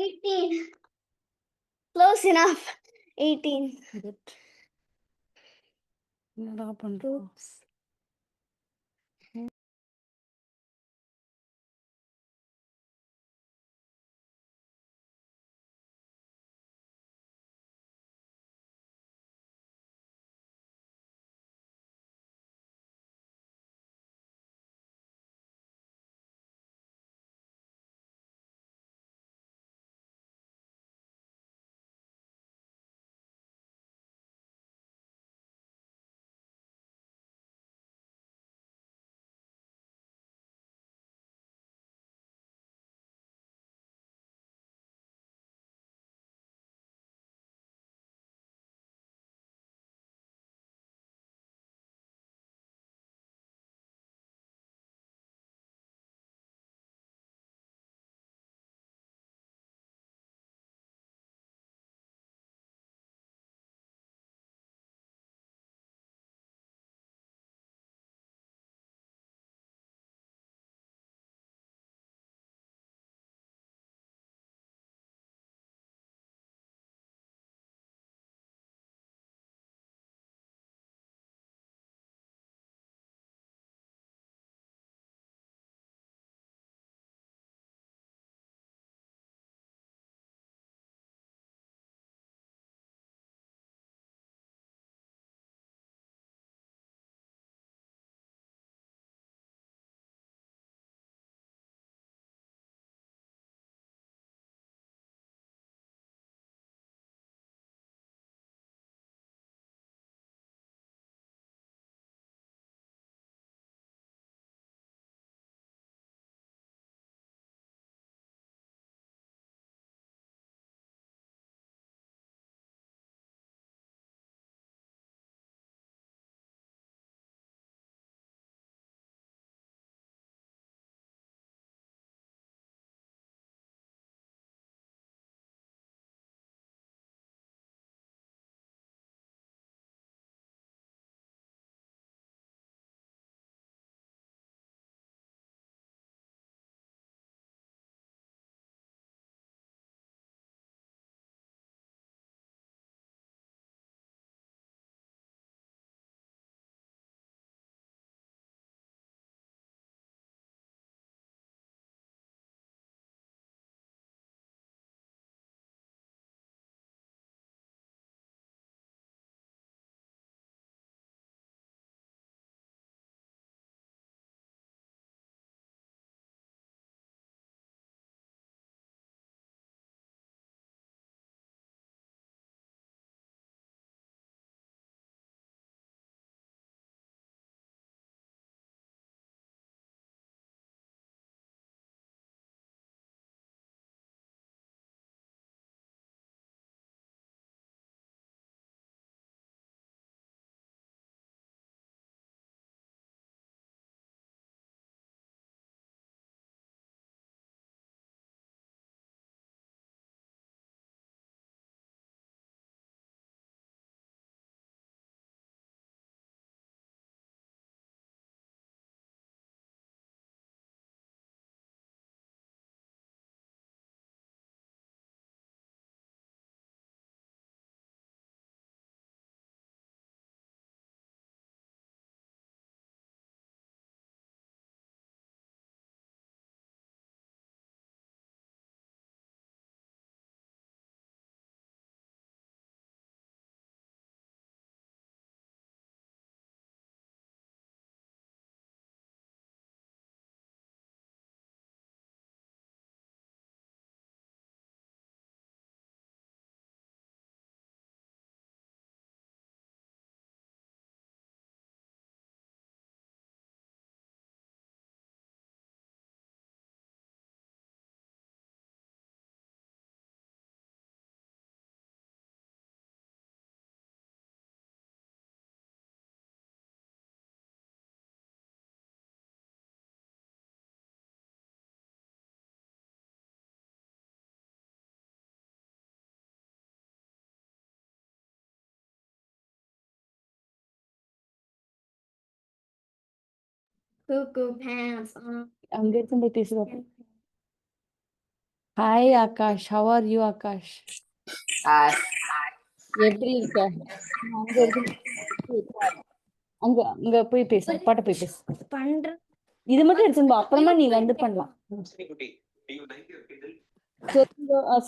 18. Close enough. 18. Good. என்னடா பண்றோம்? Oops. Cuckoo pants on. அங்க இருக்கும் போய் பேசுறோம். Hi Akash, how are you Akash? எப்படி இருக்க? அங்க இருக்கு. அங்க அங்க போய் பேசு, அப்பாட்ட போய் பேசு. பண்ற இது மட்டும் எடுத்துன்னு போ, அப்புறமா நீ வந்து பண்ணலாம்.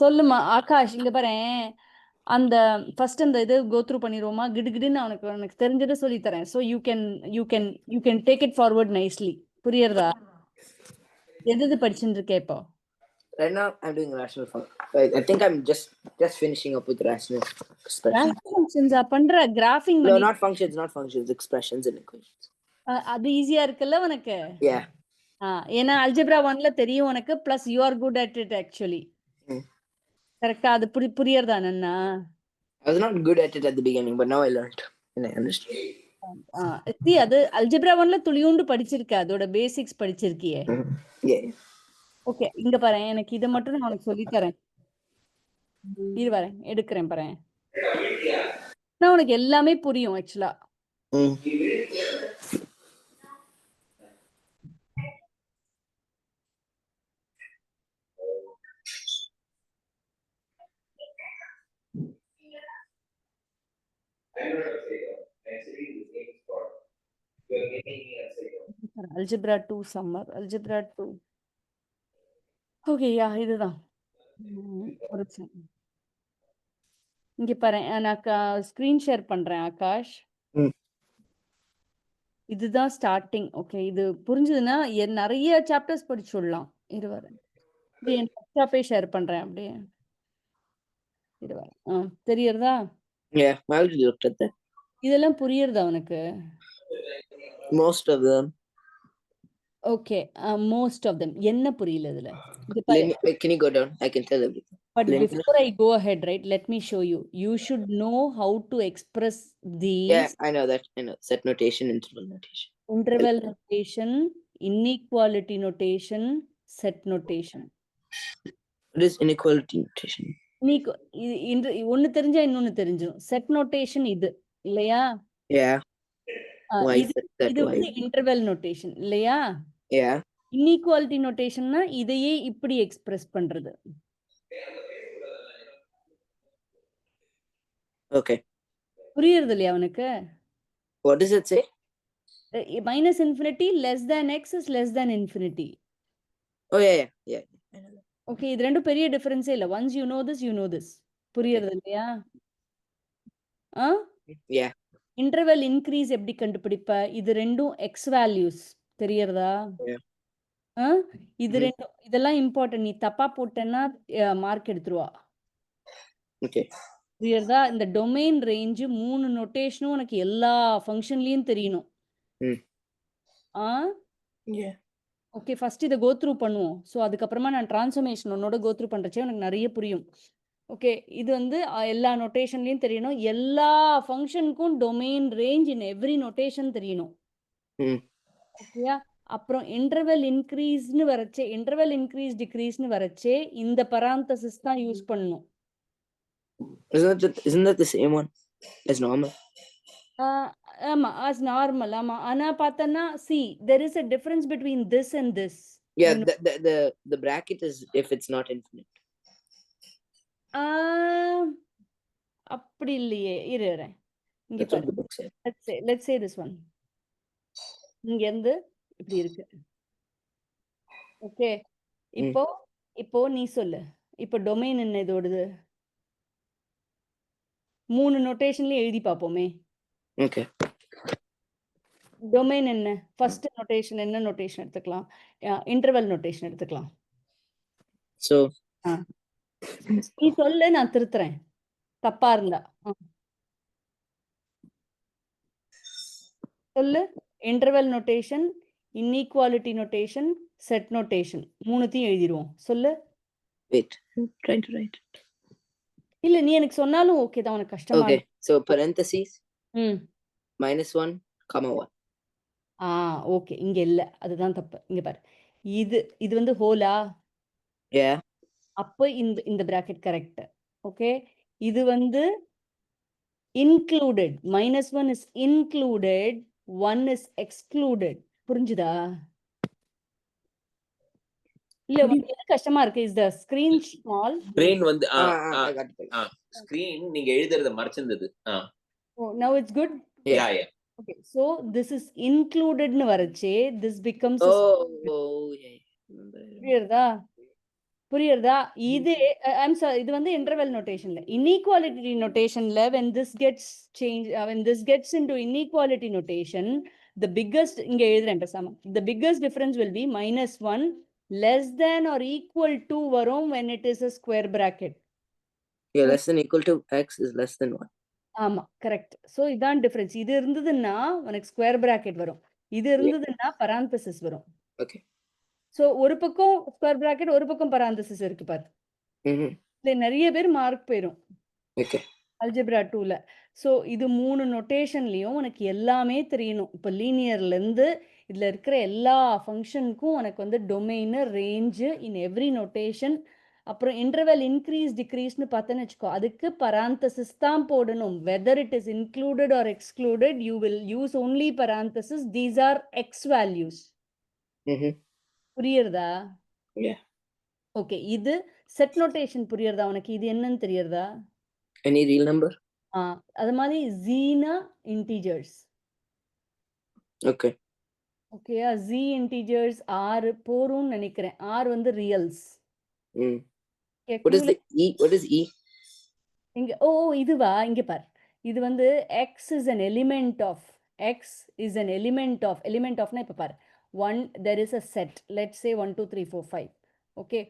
சொல்லுமா ஆகாஷ், இங்க பாரேன். அந்த ஃபர்ஸ்ட் அந்த இது கோ த்ரூ பண்ணிடுவோமா? கிடுகிடுன்னு எனக்கு தெரிஞ்சதை சொல்லி தரேன். So you can take it forward nicely. புரியுறதா? எது படிச்சுட்டு இருக்கே இப்போ? Right now, I'm doing rational function. I think I'm just finishing up with rational expressions. ஃபங்க்ஷன்ஸா பண்ற? Graphing No, not functions, expressions and equations. அது ஈஸியா இருக்குல்ல உனக்கு? Yeah. ஏன்னா அல்ஜிப்ரா 1ல தெரியும் உனக்கு, bless you are good at it actually. கரெக்டா? அது புரியறதா நன்னா? I was not good at it at the beginning, but now I learned and I understood. அது அல்ஜிப்ரா 1ல துளியூண்டு படிச்சிருக்க, அதோட பேசிக்ஸ் படிச்சிருக்கியே. Yeah. ஓகே, இங்க பாரு, எனக்கு இதை மட்டும் நான் உனக்கு சொல்லி தரேன். இரு வரேன், எடுக்கிறேன் பாரு. உனக்கு எல்லாமே புரியும் ஆக்சுவலா. Algebra 2 summer, Algebra 2. Okay, yeah, இதுதான். ஒரு இங்க பாரு, நான் ஸ்கிரீன் ஷேர் பண்றேன் ஆகாஷ். இதுதான் ஸ்டார்டிங். ஓகே, இது புரிஞ்சதுன்னா நிறைய சாப்டர்ஸ் படிச்சுடலாம். இது வரேன், இது என் வாட்ஸ்அப்பே ஷேர் பண்றேன் அப்படியே. இது வரேன், தெரியறதா? Yeah, I already looked at that. இதெல்லாம் புரியுறதா உனக்கு? Most of them. Okay, most of them. என்ன புரியல இதுல? Can you go down? I can tell everything. But before I go ahead, right, let me show you. You should know how to express these. Yeah, I know that. I know. Set notation, interval notation. Interval notation, inequality notation, set notation. What is inequality notation? ஒன்னு தெரிஞ்சா இன்னொன்னு தெரிஞ்சிடும். Set notation இது இல்லையா? Yeah. இது வந்து interval notation இல்லையா? Yeah. Inequality நோட்டேஷன்னா இதையே இப்படி எக்ஸ்பிரஸ் பண்றது. Okay. புரியுறது இல்லையா உனக்கு? What does it say? Minus infinity less than x is less than infinity. Oh yeah. Okay, இது ரெண்டும் பெரிய டிஃபரன்ஸே இல்ல. Once you know this, you know this. புரியுறது இல்லையா? Yeah. இன்டர்வல் இன்க்ரீஸ் எப்படி கண்டுபிடிப்ப? இது ரெண்டும் எக்ஸ் வேல்யூஸ். தெரியறதா? இது ரெண்டும், இதெல்லாம் இம்பார்ட்டன்ட். நீ தப்பா போட்டேன்னா மார்க் எடுத்துருவா. Okay. புரியுறதா? இந்த டொமைன் ரேஞ்ச் 3 நோட்டேஷனும் உனக்கு எல்லா ஃபங்க்ஷன்லயும் தெரியணும். Yeah. ஓகே, ஃபர்ஸ்ட் இதை கோ த்ரூ பண்ணுவோம். ஸோ அதுக்கப்புறமா நான் டிரான்ஸ்ஃபர்மேஷன் உன்னோட கோ த்ரூ பண்றச்சே உனக்கு நிறைய புரியும். ஓகே, இது வந்து எல்லா நோட்டேஷன்லயும் தெரியணும். எல்லா ஃபங்க்ஷனுக்கும் domain range in every notation தெரியணும். ஓகேயா? அப்புறம் இன்டர்வல் இன்க்ரீஸ்னு வரச்சே, இன்டர்வல் இன்க்ரீஸ் டிக்ரீஸ்னு வரச்சே இந்த பராந்தசிஸ் தான் யூஸ் பண்ணணும். Isn't that the same one as normal? ஆமா, as normal. ஆமா, ஆனா பார்த்தனா see there is a difference between this and this. Yeah, the bracket is if it's not infinite. அப்படி இல்லையே. இரு இங்க பாரு. Let's say this one. இங்க இருந்து இப்படி இருக்கு. ஓகே, இப்போ நீ சொல்லு. இப்போ டொமைன் என்ன இதோடது? 3 நோட்டேஷன்லயும் எழுதி பாப்போமே. Okay. டொமைன் என்ன? ஃபர்ஸ்ட் நோட்டேஷன் என்ன நோட்டேஷன் எடுத்துக்கலாம்? இன்டர்வல் நோட்டேஷன் எடுத்துக்கலாம். So நீ சொல்லு, நான் திருத்துறேன் தப்பா இருந்தா. சொல்லு. Interval notation, inequality notation, set notation, மூணுத்தையும் எழுதிடுவோம். சொல்லு. Wait, I'm trying to write it. இல்ல, நீ எனக்கு சொன்னாலும் ஓகே தான், உனக்கு கஷ்டமா. Okay, so parentheses -1, (1). ஓகே, இங்க இல்ல, அதுதான் தப்பு. இங்க பாரு, இது வந்து ஹோலா. Yeah. அப்ப இந்த பிராக்கெட் கரெக்ட். ஓகே, இது வந்து included. -1 is included, 1 is excluded. புரிஞ்சுதா? இல்ல உனக்கு எது கஷ்டமா இருக்கு? Is the screen small? Screen வந்து I got it. ஸ்கிரீன் நீங்க எழுதுறத மறைச்சிருந்தது. Oh, now it's good. Yeah yeah Okay, so this is included னு வரச்சே this becomes a Oh, yeah. புரியுறதா? புரியுறதா? இது ஐம் சாரி, இது வந்து இன்டர்வல் நோட்டேஷன்ல. இன்இக்வாலிட்டி நோட்டேஷன்ல when this gets changed, when this gets into inequality notation, the biggest இங்க எழுதுறேன் பேசாம. The biggest difference will be -1 less than or equal to வரும் when it is a square bracket. Yeah, less than equal to x is less than 1. ஆமா, correct. So இதான் difference. இது இருந்ததுன்னா உனக்கு square bracket வரும். இது இருந்ததுன்னா பராந்தசிஸ் வரும். Okay. சோ ஒரு பக்கம் ஸ்கொயர் பிராக்கெட், ஒரு பக்கம் பராந்தசிஸ் இருக்கு பாரு. இதுல நிறைய பேர் மார்க் போயிரும். Okay. அல்ஜிப்ரா 2ல. சோ இது 3 நோட்டேஷன்லயும் உனக்கு எல்லாமே தெரியணும். இப்ப லீனியர்ல இருந்து இதுல இருக்கிற எல்லா ஃபங்க்ஷனுக்கும் உனக்கு வந்து domain, range in every notation, அப்புறம் இன்டர்வல் இன்க்ரீஸ் டிக்ரீஸ்னு பார்த்தேன்னு வச்சுக்கோ, அதுக்கு பராந்தசிஸ் தான் போடணும். Whether it is included or excluded, you will use only parenthesis. These are x values. புரியுறதா? Yeah. ஓகே, இது செட் நோட்டேஷன் புரியுறதா உனக்கு? இது என்னன்னு தெரியறதா? Any real number? அது மாதிரி ஜீனா இன்டிஜர்ஸ். Okay. ஓகேயா? ஜி இன்டிஜர்ஸ் 6 போரும்னு நினைக்கிறேன். 6 வந்து ரியல்ஸ். What is the e? What is e? இங்க இதுவா? இங்க பார். இது வந்து x is an element of element of இப்ப பாரு. 1 there is a set. Let's say 1 2 3 4 5. Okay,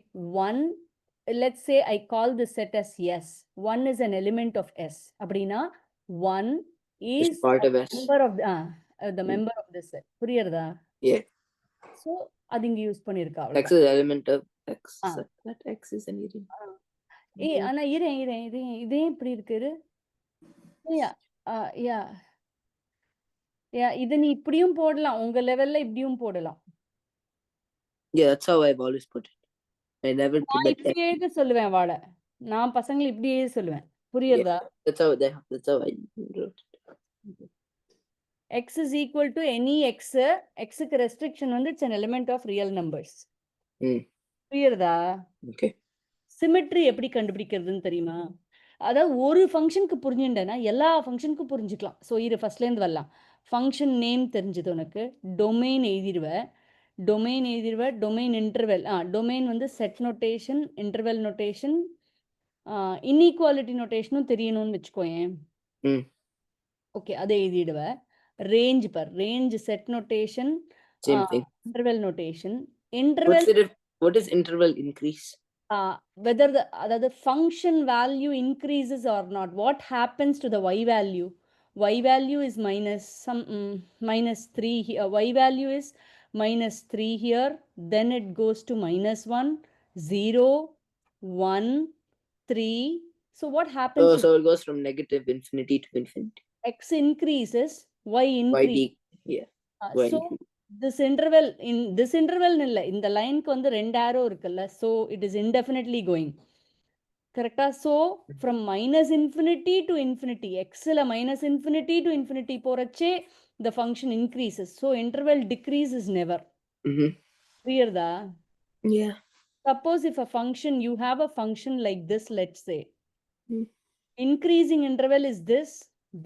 1, let's say I call this set as S. 1 is an element of S. அப்படினா 1 is part of S. member of the member of this set. புரியுறதா? Yeah. So அது இங்க use பண்ணிருக்கா. X is element of x. That x is an element. ஆனா இதே இப்படி இருக்கு. இத நீ இப்படியும் போடலாம், உங்க லெவல்ல இப்படியும் போடலாம். Yeah, that's how I've always put it. I never put that. இப்படியே எழுத சொல்லுவேன் வாட. நான் பசங்களை இப்படியே எழுத சொல்லுவேன். புரியுறதா? That's how I wrote it. X is equal to any x. Xக்கு ரெஸ்ட்ரிக்ஷன் வந்து it's an element of real numbers. புரியுறதா? Okay. சிமெட்ரி எப்படி கண்டுபிடிக்கிறதுன்னு தெரியுமா? அதாவது ஒரு ஃபங்க்ஷனுக்கு புரிஞ்சுட்டேன்னா எல்லா ஃபங்க்ஷனுக்கும் புரிஞ்சுக்கலாம். ஸோ இது ஃபர்ஸ்ட்லேருந்து வரலாம். ஃபங்க்ஷன் நேம் தெரிஞ்சது உனக்கு, டொமைன் எழுதிடுவேன். டொமைன் இன்டர்வெல், டொமைன் வந்து set notation, interval notation, inequality நோட்டேஷனும் தெரியணும்னு வச்சுக்கோயேன். ஓகே, அதை எழுதிடுவேன். Range range set notation, interval notation. What is interval increase? Whether the function value increases or not. What happens to the y value? Y value is -3 here. Y value is -3 here. Then it goes to -1, 0, 1, 3. So what happens? So it goes from negative infinity to infinity. X increases, y increases. Yeah. So this interval இல்ல, இந்த லைனுக்கு வந்து 2 arrow இருக்குல்ல, so it is indefinitely going. கரெக்டா? so from -infinity to infinity, xல -infinity to infinity போறச்சே the function increases. So interval decrease is never. புரியுறதா? Yeah. Suppose if a function, you have a function like this, let's say. Increasing interval is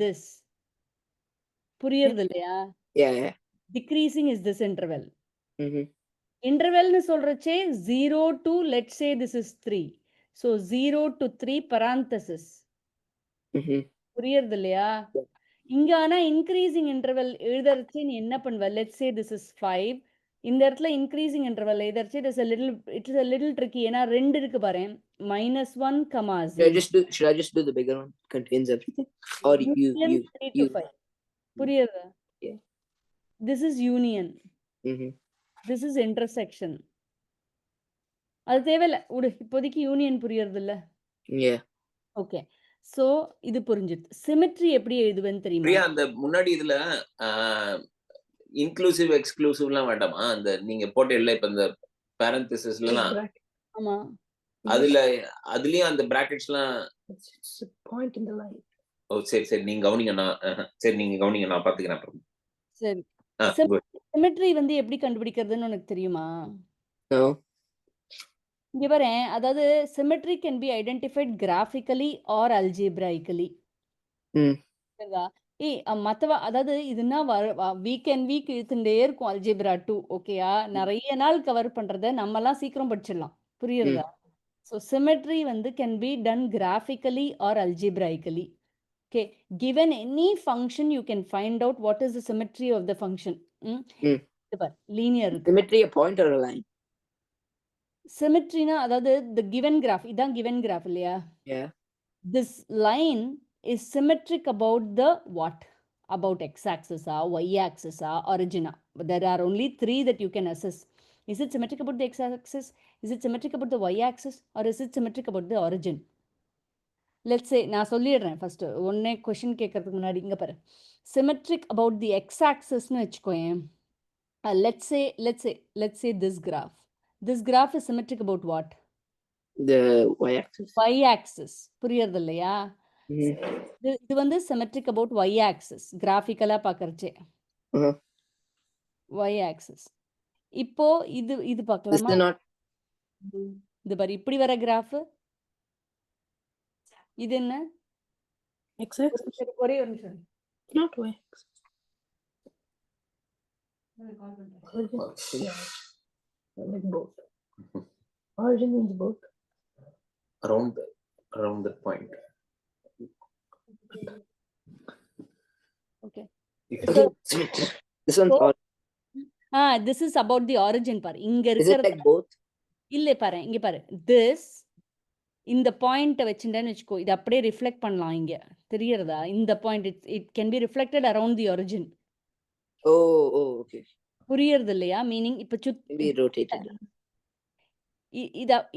this. புரியுறது இல்லையா? Yeah. Decreasing is this interval. Interval னு சொல்றச்சே 0 to, let's say this is 3. So 0 to 3 parenthesis. புரியுறது இல்லையா? இங்க ஆனா increasing interval எழுதறச்சே நீ என்ன பண்ணுவ? Let's say this is 5. இந்த இடத்துல increasing interval எழுதறச்சே it is a little tricky. ஏன்னா 2 இருக்கு பாரு. -1, 0. Should I just do the bigger one? Contains everything. Or you 3 to 5. புரியுதா? Yeah. This is union. This is intersection. அது தேவையில்ல, விடு. இப்போதைக்கு யூனியன் புரியுறது இல்ல. Yeah. ஓகே, சோ இது புரிஞ்சுது. சிமெட்ரி எப்படி எழுதுவேன்னு தெரியுமா? பிரியா, அந்த முன்னாடி இதுல இன்க்ளூசிவ் எக்ஸ்க்ளூசிவ்லாம் வேண்டாமா? அந்த நீங்க போட்டேல்ல இப்ப இந்த parenthesisலாம். ஆமா, அதுலயும் அந்த பிராக்கெட்ஸ்லாம் point in the line. ஓ சரி நீங்க கவனிங்க, நான் பாத்துக்கிறேன் அப்புறம். சரி. சிமெட்ரி வந்து எப்படி கண்டுபிடிக்கிறதுன்னு உனக்கு தெரியுமா? No. இங்க பாரேன், அதாவது symmetry can be identified graphically or algebraically. ம் புரியுதா? மத்தவ அதாவது இதுன்னா வீக் அண்ட் வீக் இழுத்துட்டே இருக்கும் அல்ஜீப்ரா 2 ஓகேயா? நெறைய நாள் கவர் பண்றத நம்மலாம் சீக்கிரம் படிச்சிடலாம். ம் புரியுறதா? ஸோ சிமெட்ரி வந்து can be done graphically or algebraically. Okay. Given any function you can find out what is the symmetry of the function. ம் இது பார் லீனியர் இருக்கு. Symmetry a point or a line? சிமெட்ரினா அதாவது த கிவன் கிராஃப் இதான் given graph இல்லையா? Yeah. This line is symmetric about the what? About x-axis, y-axis, origin. There are only 3 that you can assess. Is it symmetric about the x-axis? Is it symmetric about the y-axis? Or is it symmetric about the origin? Let's say, நான் சொல்லிடுறேன் first. ஒன்னே question கேட்கறதுக்கு முன்னாடி இங்க பாரு. Symmetric about the x-axisன்னு வச்சுக்கோயேன். Let's say this graph. This graph is symmetric about what? The y-axis. Y-axis. புரியுறது இல்லையா? Mhm. இது வந்து symmetric about y-axis. கிராஃபிக்கலா பார்க்கறச்சே. Uh-huh. Y-axis. இப்போ இது This பார்க்கலாமா? is not. இது பாரு இப்படி வர கிராஃப். இது என்ன? X-axis. ஒரே ஒரு நிமிஷம். Not y-axis. Okay. Like both. Origin means both. Around the point. Okay. This one's So, all. this is about the origin பாரு. இங்க Is it இருக்கிறது like both? இல்ல பாரு இங்க பாரு. This இந்த பாயிண்ட வச்சுட்டேன்னு வச்சுக்கோ. இது அப்படியே ரிஃப்ளெக்ட் பண்ணலாம் இங்க. தெரியறதா? இந்த point it can be reflected around the origin. Oh, okay. புரியறது இல்லையா? மீனிங் இப்ப Maybe rotated.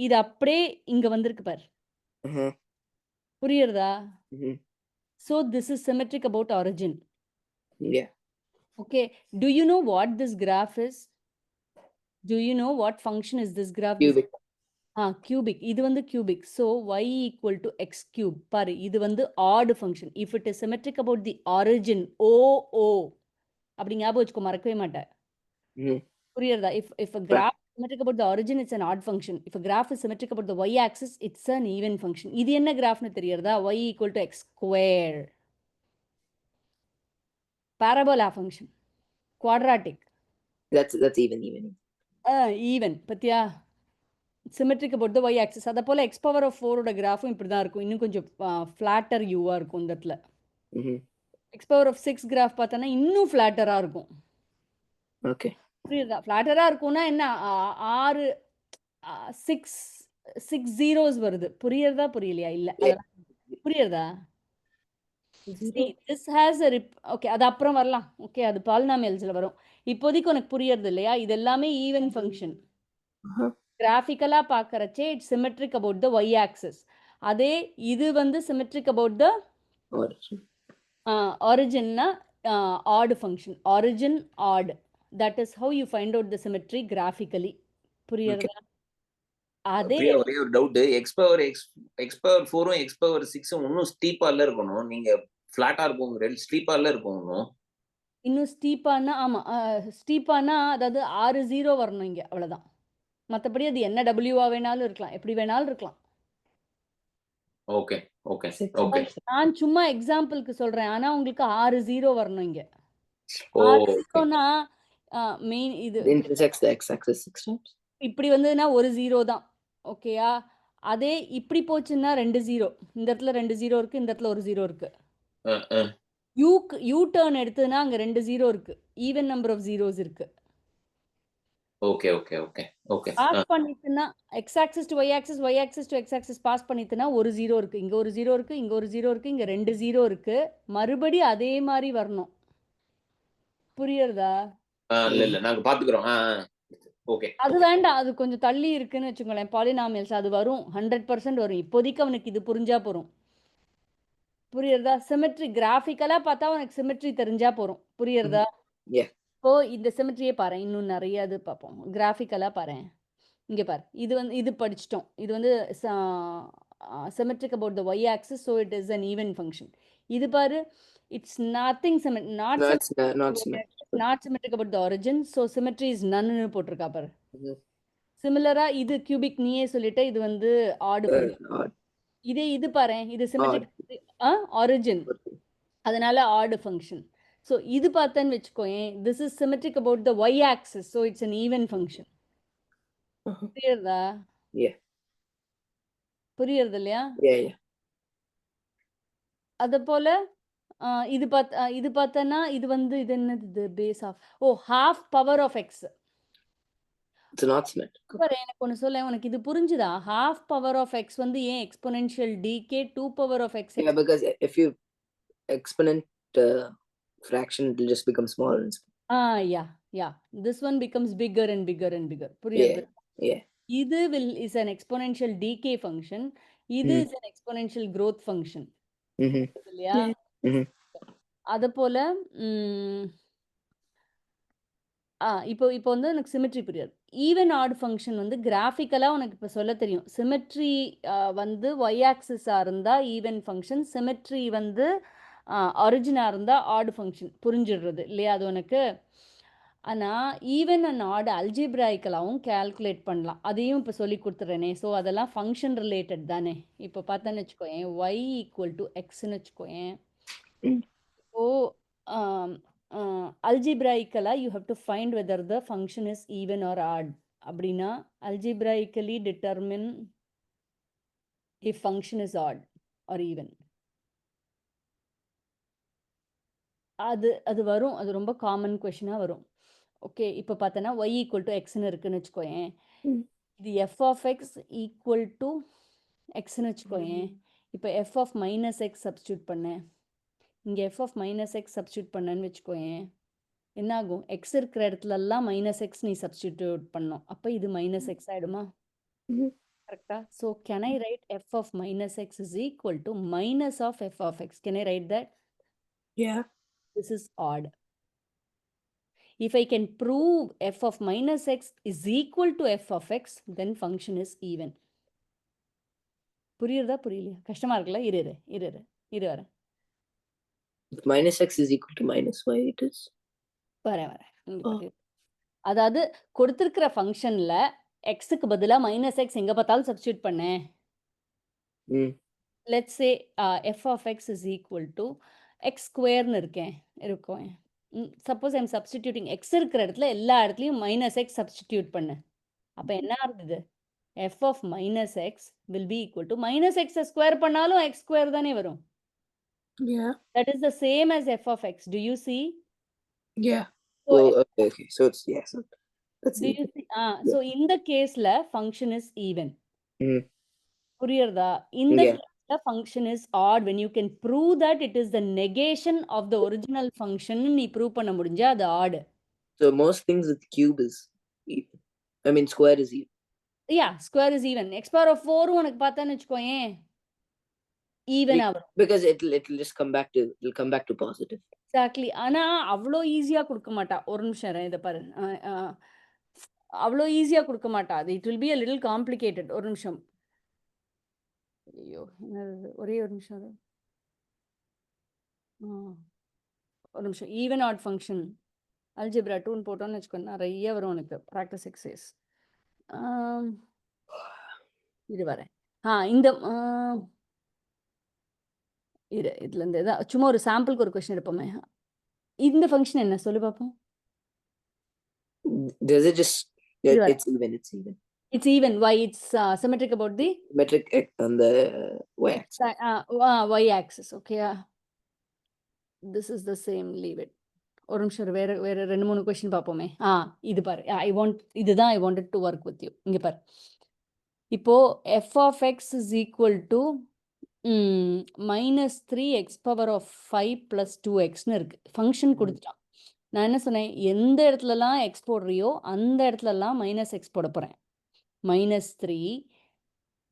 இது அப்படியே இங்க வந்திருக்கு பாரு. Uh-huh. புரியறதா? Mhm. So this is symmetric about origin. Yeah. Okay. Do you know what this graph is? Do you know what function is this graph? Cubic. Cubic. இது வந்து cubic. So y equal to x cube. பாரு இது வந்து odd function. If it is symmetric about the origin O அப்படி ஞாபகம் வச்சுக்கோ மறக்கவே மாட்டேன். Mhm. புரியறதா? If a graph is symmetric about the origin, it's an odd function. If a graph is symmetric about the y-axis, it's an even function. இது என்ன கிராஃப்னு தெரியறதா? y equal to x square. Parabola function. Quadratic. That's even. Even. பத்தியா? Symmetric about the y-axis. அத போல x power of 4 ஓட கிராஃபும் இப்படி தான் இருக்கும். இன்னும் கொஞ்சம் flatter u-ஆ இருக்கும் இந்த இடத்துல. Mhm. x power of 6 graph பார்த்தனா இன்னும் flatterஆ இருக்கும். Okay. புரியுதா? flatterஆ இருக்கும்னா என்ன? 6 zeros வருது. புரியறதா புரியலையா? இல்ல. அதெல்லாம் புரியறதா? See, this has a okay அது அப்புறம் வரலாம். ஓகே அது பாலினாமியல்ஸ்ல வரும். இப்போதைக்கு உனக்கு புரியறது இல்லையா? இது எல்லாமே ஈவன் ஃபங்க்ஷன். கிராஃபிக்கலா பார்க்கறச்சே it's symmetric about the y axis. அதே இது வந்து சிமெட்ரிக் அபவுட் த Origin. ஆரிஜின்னா odd function. Origin odd. That is how you find out the symmetry graphically. புரியறதா? அதே பிரியா ஒரே ஒரு doubt. x power 4 x power 6 இன்னும் ஸ்டீப்பால இருக்கணும். நீங்க ஃபிளாட்டா இருக்கும் ஸ்டீப்பால இருக்கும் இன்னும். இன்னும் ஸ்டீப்பானா ஆமா ஸ்டீப்பானா அதாவது 6 0 வரணும் இங்க அவ்வளவுதான். மத்தபடி அது என்ன டபிள்யூவா வேணாலும் இருக்கலாம். எப்படி வேணாலும் இருக்கலாம். ஓகே. நான் சும்மா எக்ஸாம்பிளுக்கு சொல்றேன். ஆனா உங்களுக்கு 6 0 வரணும் இங்க. ஓ 6 ஓகே. 0னா மெயின் இது It intersects the x-axis 6 times. இப்படி வந்ததுன்னா ஒரு 0 தான். ஓகேயா? அதே இப்படி போச்சுன்னா 2 0. இந்த இடத்துல 2 0 இருக்கு. இந்த இடத்துல ஒரு 0 இருக்கு. யூ டர்ன் எடுத்ததுன்னா அங்க 2 0 இருக்கு. ஈவன் நம்பர் ஆஃப் ஜீரோஸ் இருக்கு. ஓகே. பாஸ் பண்ணிட்டுனா x axis to y axis y axis to x axis pass பண்ணிட்டுனா ஒரு 0 இருக்கு. இங்க ஒரு 0 இருக்கு. இங்க ஒரு 0 இருக்கு. இங்க 2 0 இருக்கு. மறுபடி அதே மாதிரி வரணும். புரியறதா? இல்ல நாங்க பாத்துக்கிறோம். ஓகே. அது வேண்டாம். அது கொஞ்சம் தள்ளி இருக்குன்னு வச்சுக்கோங்களேன். பாலினாமியல்ஸ் அது வரும். 100% வரும். இப்போதைக்கு அவனுக்கு இது புரிஞ்சா போறோம். புரியறதா? சிமெட்ரி கிராஃபிக்கலா பார்த்தா உனக்கு சிமெட்ரி தெரிஞ்சா போறோம். புரியறதா? Yeah. இப்போ இந்த சிமெட்ரியே பாரு. இன்னும் நிறைய இது பார்ப்போம். கிராஃபிக்கலா பாரு. இங்க பாரு. இது படிச்சிட்டோம். இது வந்து symmetric about the y axis, so it is an even function. இது பாரு. It's nothing No, it's not symmetric. not symmetric about the origin, so symmetry is none னு போட்டுருக்கா பாரு. Mhm. சிமிலரா இது கியூபிக் நீயே சொல்லிட்ட, இது வந்து ஆட் ஃபங்க்ஷன். Odd. இதே இது பாரேன், இது சிமெட்ரிக் ஆரிஜின், அதனால ஆட் ஃபங்க்ஷன். ஸோ இது பார்த்தேன்னு வச்சுக்கோயேன், this is symmetric about the y axis, so it's an even function. Uh-huh. புரியுறதா? Yeah. புரியுறது இல்லையா? Yeah. அத போல இது பார்த்தனா இது வந்து இது என்னது, இது base of half power of x. It's not symmetrical. பாரு, எனக்கு ஒன்று சொல்ல, உனக்கு இது புரிஞ்சுதா? half பவர் ஆஃப் எக்ஸ் வந்து ஏன் exponential decay 2 power of x? Yeah, because if you exponent fraction, it will just become smaller and smaller. Yeah. This one becomes bigger and bigger and bigger. புரியுது? Yeah. இது is an exponential decay function. இது is an exponential growth function. Mm-hmm. இல்லையா? Mm-hmm. அத போல இப்போ வந்து எனக்கு symmetry புரியாது. ஈவன் ஆட் ஃபங்க்ஷன் வந்து கிராஃபிக்கலா உனக்கு இப்போ சொல்ல தெரியும். சிமெட்ரி வந்து ஒய் ஆக்சிஸா இருந்தா ஈவன் ஃபங்க்ஷன், சிமெட்ரி வந்து ஒரிஜினா இருந்தா ஆட் ஃபங்க்ஷன். புரிஞ்சிடுறது இல்லையா அது உனக்கு? ஆனா ஈவன் அண்ட் ஆட் அல்ஜிப்ராய்க்கலாவும் கால்குலேட் பண்ணலாம். அதையும் இப்போ சொல்லி கொடுத்துறேனே. ஸோ அதெல்லாம் ஃபங்க்ஷன் ரிலேட்டட் தானே. இப்போ பார்த்தேன்னு வச்சுக்கோயேன், ஒய் ஈக்குவல் டு எக்ஸ்ன்னு வச்சுக்கோயேன். இப்போ algebraically you have to find whether the function is even or odd. அப்படின்னா algebraically determine if function is odd or even. அது வரும், அது ரொம்ப காமன் கொஸ்டினா வரும். ஓகே, இப்போ பார்த்தனா y ஈக்குவல் டு எக்ஸ்ன்னு இருக்குன்னு வச்சுக்கோயேன். இது f of x equal to எக்ஸ்ன்னு வச்சுக்கோயேன். இப்போ f of minus x substitute பண்ணேன், இங்கே f of minus x substitute பண்ணேன்னு வச்சுக்கோயேன். என்ன ஆகும்? எக்ஸ் இருக்கிற இடத்துலலாம் மைனஸ் எக்ஸ் நீ சப்ஸ்டிடியூட் பண்ணோம். அப்போ இது மைனஸ் எக்ஸ் ஆகிடுமா? கரெக்டா? So can I write f of minus x is equal to minus of f of x? Can I write that? Yeah. This is odd. If I can prove f of minus x is equal to f of x, then function is even. புரியுறதா புரியலையா? கஷ்டமா இருக்குல்ல? இரு வரேன். If minus x is equal to minus y, it is. வரேன். அதாவது கொடுத்திருக்கிற ஃபங்க்ஷன்ல எக்ஸுக்கு பதிலா மைனஸ் எக்ஸ் எங்க பார்த்தாலும் சப்ஸ்டியூட் பண்ணேன். Let's say f of x is equal to x ஸ்கொயர்னு இருக்கும். சப்போஸ் ஐம் சப்ஸ்டிடியூட்டிங் எக்ஸ் இருக்கிற இடத்துல எல்லா இடத்துலையும் மைனஸ் எக்ஸ் சப்ஸ்டிடியூட் பண்ணேன். அப்போ என்ன ஆகுது? F of minus x will be equal to minus எக்ஸை ஸ்கொயர் பண்ணாலும் எக்ஸ் ஸ்கொயர் தானே வரும். Yeah. That is the same as f of x. Do you see? Yeah. So, Okay. So it's so that's do even. you see? So in the case la function is even. புரியுறதா? In the Yeah. case la function is odd when you can prove that it is the negation of the original function. நீ prove பண்ண முடிஞ்சா அது odd. So most things with cube is even. I mean square is even. Yeah, square is even. x power of 4 உனக்கு பார்த்தான்னு வச்சுக்கோயேன், even ஆகும். Because it'll just come back to positive. Exactly. ஆனா அவ்வளோ ஈஸியா கொடுக்க மாட்டா. ஒரு நிமிஷம் இதை பாரு, அவ்வளோ ஈஸியா கொடுக்க மாட்டா. அது it will be a little complicated. ஒரு நிமிஷம், ஐயோ ஒரே ஒரு நிமிஷம். ஒரு நிமிஷம். ஈவன் ஆட் ஃபங்க்ஷன் அல்ஜிப்ரா 2ன்னு போட்டோன்னு வச்சுக்கோ, நிறைய வரும் உனக்கு ப்ராக்டிஸ் எக்ஸசைஸ். இது வரேன். இந்த இதுல இருந்து சும்மா ஒரு சாம்பிளுக்கு ஒரு கொஸ்டின் எடுப்போமே. இந்த ஃபங்க்ஷன் என்ன சொல்லு பாப்போம். Does it just it's even. It's even. Why? It's symmetric about the metric on the y axis. Y axis. Okay. This is the same. Leave it. ஒரு நிமிஷம், வேற 2-3 கொஸ்டின் பார்ப்போமே. இது பாரு, இதுதான் I wanted to work with you. இங்க பாரு, இப்போ f of x is equal to -3x power of 5 plus 2xன்னு இருக்கு. ஃபங்க்ஷன் கொடுத்துட்டான். நான் என்ன சொன்னேன்? எந்த இடத்துலலாம் எக்ஸ் போடுறியோ அந்த இடத்துலலாம் மைனஸ் எக்ஸ் போட போகிறேன். -3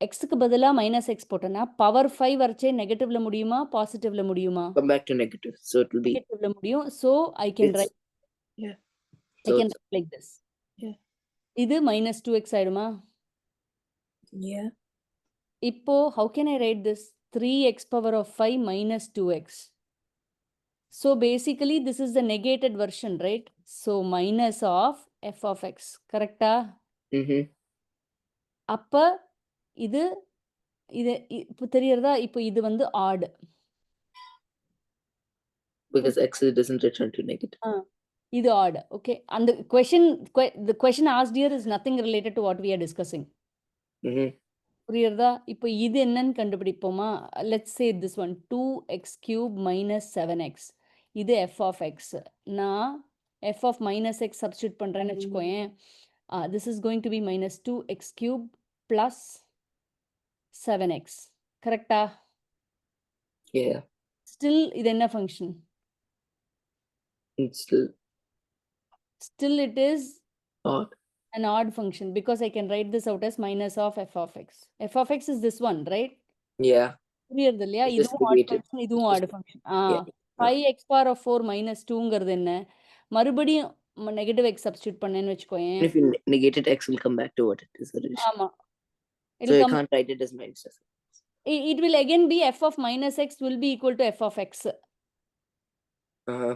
எக்ஸுக்கு பதிலாக மைனஸ் எக்ஸ் போட்டேன்னா பவர் 5 வரைச்சே நெகட்டிவ்ல முடியுமா பாசிட்டிவ்ல முடியுமா? Come back to negative. So it will be நெகட்டிவ்ல முடியும். So I can write like this. இது -2x ஆயிடுமா? Yeah. இப்போ how can I write this? 3x power of 5 minus 2x. So basically this is the negated version, right? So minus of f of x, correcta? அப்ப இது இது இப்போ தெரியறதா? இப்போ இது வந்து odd. Because x doesn't return to negative. இது odd. Okay. அந்த the question asked here is nothing related to what we are discussing. Mm-hmm. புரியுறதா? இப்போ இது என்னன்னு கண்டுபிடிப்போமா? Let's say this one 2x³ minus 7x. இது f of x. நான் f of minus x substitute பண்றேன்னு வச்சுக்கோயேன். This is going to be minus 2x³ plus 7x. கரெக்டா? Yeah. ஸ்டில் இது என்ன function? It's still Still it is odd. an odd function because I can write this out as minus of f of x. f of x is this one, right? Yeah. புரியுறது இல்லையா? It's just இதுவும் add negated. Function, இதுவும் It's odd just- function. Yeah. 5x power of 4 minus 2ங்கிறது என்ன? மறுபடியும் negative X substitute பண்ணேன்னு வச்சுக்கோயேன். And if you negate it, x will come back to what it is originally. ஆமா. So It'll you come, can't write it as minus f. it will again be f of minus x will be equal to f of x. Uh-huh.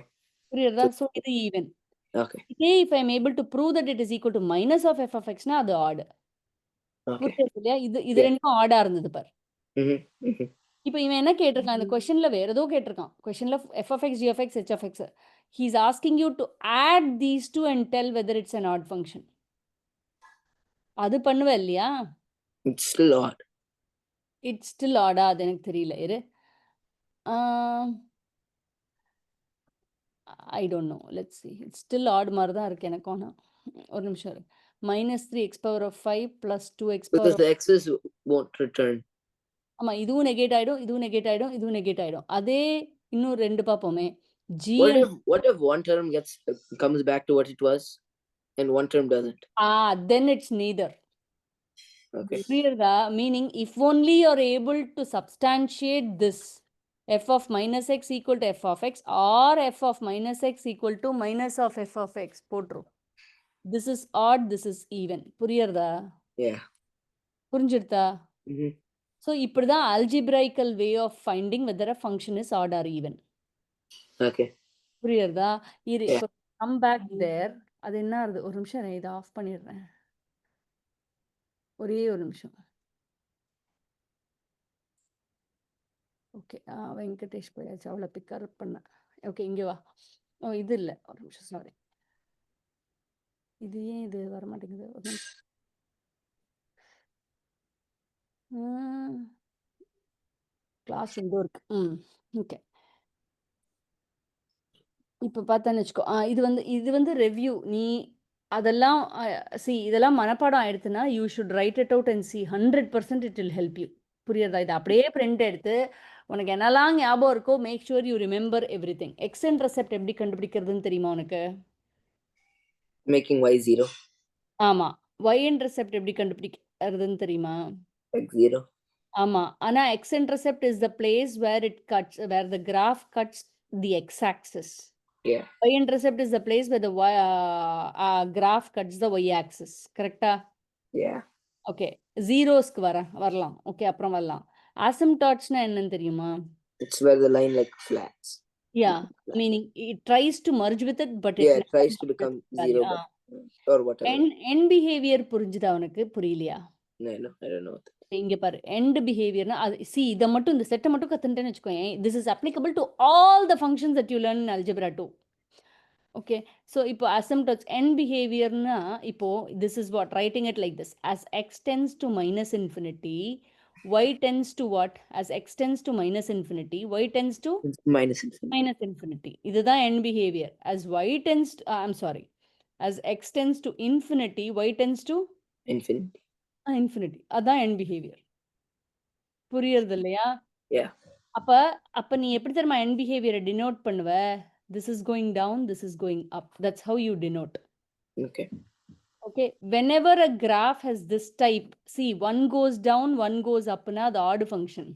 புரியுறதா? So இது even. Okay. இதே if I am able to prove that it is equal to minus of f of x னா அது add. Okay. புரியுது இல்லையா? இது Yeah. ரெண்டும் ஆடா இருந்தது பார். Mm-hmm. Mm-hmm. இப்போ இவன் என்ன கேட்டிருக்கான்? இந்த கொஸ்டின்ல வேற ஏதோ கேட்டிருக்கான். கொஸ்டின்ல f of x, g of x, h of x. He is asking you to add these two and tell whether it's an odd function. அது பண்ணுவ இல்லையா? It's still odd. It's still odd-ஆ? அது எனக்கு தெரியல. இரு. I don't know. Let's see. It's still odd மாதிரி தான் இருக்கு எனக்கு. ஆனா ஒரு நிமிஷம் இரு. minus 3x power of 5 plus 2x power Because of the x's won't return. ஆமா, இதுவும் நெகேட் ஆயிடும், இதுவும் நெகேட் ஆயிடும், இதுவும் நெகேட் ஆயிடும். அதே இன்னும் ரெண்டு பார்ப்போமே. g and What if one term comes back to what it was and one term doesn't? then it's neither. Okay. புரியுறதா? Meaning if only you are able to substantiate this f of minus x equal to f of x or f of minus x equal to minus of f of x போட்டுரும். This is odd, this is even. புரியுறதா? Yeah. புரிஞ்சிடுதா? Mm-hmm. So இப்படிதான் algebraical way of finding whether a function is odd or even. Okay. புரியுறதா? இரு, Yeah. இப்போ come back there. அது என்ன ஆகுது? ஒரு நிமிஷம், நான் இதை ஆஃப் பண்ணிடுறேன். ஒரே ஒரு நிமிஷம். ஓகே, வெங்கடேஷ் போயாச்சு, அவளை பிக்கப் பண்ண. ஓகே, இங்கே வா. ஓ, இது இல்லை, ஒரு நிமிஷம், சாரி. இது ஏன் இது வர மாட்டேங்குது? ஒரு நிமிஷம். கிளாஸ் எங்கோ இருக்கு. ஓகே. இப்போ பார்த்தேன்னு வச்சுக்கோ. இது வந்து ரெவ்யூ. நீ அதெல்லாம் இதெல்லாம் மனப்பாடம் ஆயிடுச்சுன்னா you should write it out and see 100% it will help you. புரியுறதா? இது அப்படியே பிரிண்ட் எடுத்து உனக்கு என்னெல்லாம் ஞாபகம் இருக்கோ make sure you remember everything. X intercept எப்படி கண்டுபிடிக்கிறதுன்னு தெரியுமா உனக்கு? Making y 0. ஆமா. ஒய் இன்டர்செப்ட் எப்படி கண்டுபிடிக்கிறதுன்னு தெரியுமா? X 0. ஆமா. ஆனா x intercept is the place where it cuts, where the graph cuts the x axis. Yeah. Y-intercept is the place where the graph cuts the y-axis. Correct? Yeah. Okay. Zeros-க்கு வரலாம். Okay, அப்புறம் வரலாம். Asymptotes-னா என்னன்னு தெரியுமா? It's where the line like flats. Yeah, meaning it tries to merge with it, but Yeah, it it tries to become zero, or whatever. end behavior புரிஞ்சுதா உனக்கு? புரியலையா? No, I don't know. இங்க பாரு, end behaviorனா அது இதை மட்டும், இந்த செட்டை மட்டும் கத்துட்டேன்னு வச்சுக்கோங்க. This is applicable to all the functions that you learn in algebra 2. Okay, so இப்போ asymptotes end behavior na இப்போ this is what, writing it like this: as x tends to minus infinity, y tends to what? As x tends to minus infinity, y tends to Minus infinity. minus infinity. இதுதான் end behavior. As y tends to, I'm sorry, as x tends to infinity, y tends to Infinity. infinity. அதான் end behavior. புரியுறது இல்லையா? Yeah. அப்ப நீ எப்படி தெரியுமா end behavior denote பண்ணுவ? This is going down, this is going up. That's how you denote. Okay. Okay, whenever a graph has this type, see, one goes down, one goes up, na the odd function.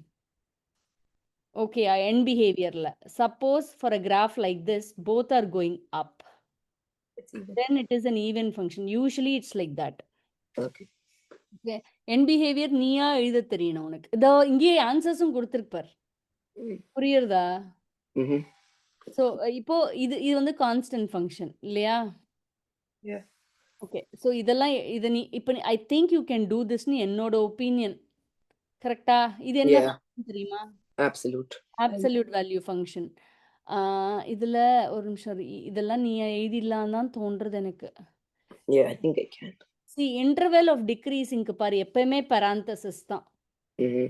Okay, end behavior la. Suppose for a graph like this, both are going up. Then it is an even function. Usually it's like that. Okay. Okay, end behavior நீயா எழுத தெரியணும் உனக்கு. இதோ இங்கே ஆன்சர்ஸும் கொடுத்திருப்பார். புரியுறதா? Mm-hmm. So இப்போ இது வந்து கான்ஸ்டன்ட் ஃபங்க்ஷன் இல்லையா? Yeah. ஓகே. ஸோ இதெல்லாம் இத நீ இப்ப I think you can do திஸ்ன்னு என்னோட ஒப்பீனியன். கரெக்ட்டா? இது என்ன Yeah, ஃபங்ஷன் தெரியுமா? absolute. Absolute value function. இதுல ஒரு நிமிஷம் இதெல்லாம் நீ எழுதிடலாம் தான் தோன்றுது எனக்கு. Yeah, I think I can. Interval of டிக்ரீசிங்க்கு பாரு எப்பயுமே பராந்தசிஸ் தான். Mm-hmm.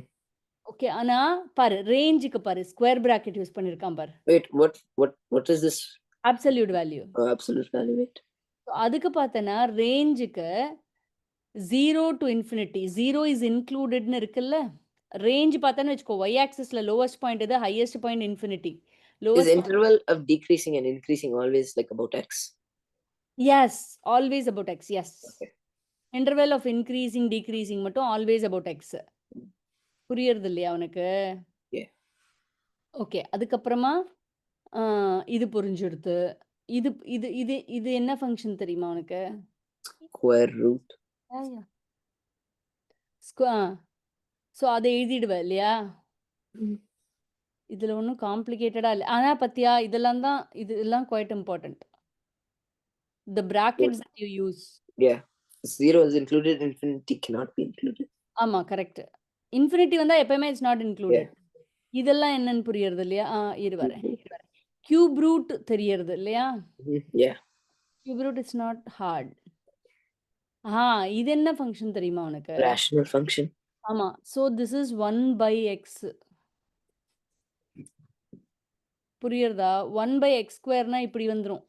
ஓகே. ஆனா பாரு ரேஞ்சுக்கு பாரு ஸ்கொயர் பிராக்கெட் யூஸ் பண்ணியிருக்கான் பாரு. Wait, what is this? Absolute value. Absolute value. Wait. அதுக்கு பார்த்தனா ரேஞ்சுக்கு 0 to infinity. 0 is includedன்னு இருக்குல்ல. ரேஞ்ச் பார்த்தேன்னு வச்சுக்கோ y ஆக்சிஸ்ல லோவஸ்ட் பாயிண்ட் எது highest point infinity. Is lowest interval of decreasing and increasing always like about x? Yes always about x. Yes Okay. Interval of increasing decreasing மட்டும் always about x. புரியுறது இல்லையா உனக்கு? Yeah. Okay. அதுக்கப்புறமா இது புரிஞ்சுடுத்து. இது இது இது இது என்ன ஃபங்க்ஷன் தெரியுமா உனக்கு? Square root. ஸோ அதை எழுதிடுவ இல்லையா? இதுல ஒன்றும் காம்ப்ளிகேட்டடா இல்லை. ஆனா பத்தியா இதெல்லாம் quite important. The brackets that you use. Yeah. 0 is included, infinity cannot be included. ஆமா கரெக்ட். இன்ஃபினிட்டி வந்தா எப்பயுமே இட்ஸ் நாட் இன்க்ளூடட். இதெல்லாம் என்னன்னு புரியுறது இல்லையா? இரு வரேன். கியூப் ரூட் தெரியறது இல்லையா? Yeah. Cube root it's not hard. இது என்ன ஃபங்க்ஷன் தெரியுமா உனக்கு? Rational function. ஆமா. So this is 1/x. புரியுறதா? 1/x²னா இப்படி வந்துரும்.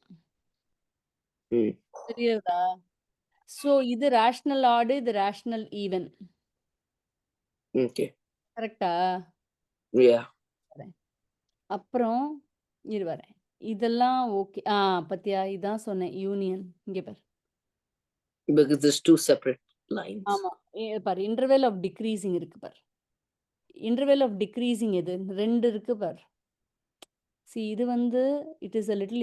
Hmm. புரியுறதா? ஸோ இது ரேஷனல் ஆட், இது ரேஷனல் ஈவன். Okay. கரெக்டா? Yeah. அப்புறம் இரு வரேன். இதெல்லாம் ஓகே. பத்தியா இதான் சொன்னேன் யூனியன். இங்க பாரு. Because there's two separate lines. ஆமா. பாரு இன்டர்வெல் ஆஃப் டிக்ரீசிங் இருக்கு பாரு. இன்டர்வெல் ஆஃப் டிக்ரீசிங் எது? 2 இருக்கு பாரு. இது வந்து இட் இஸ் a little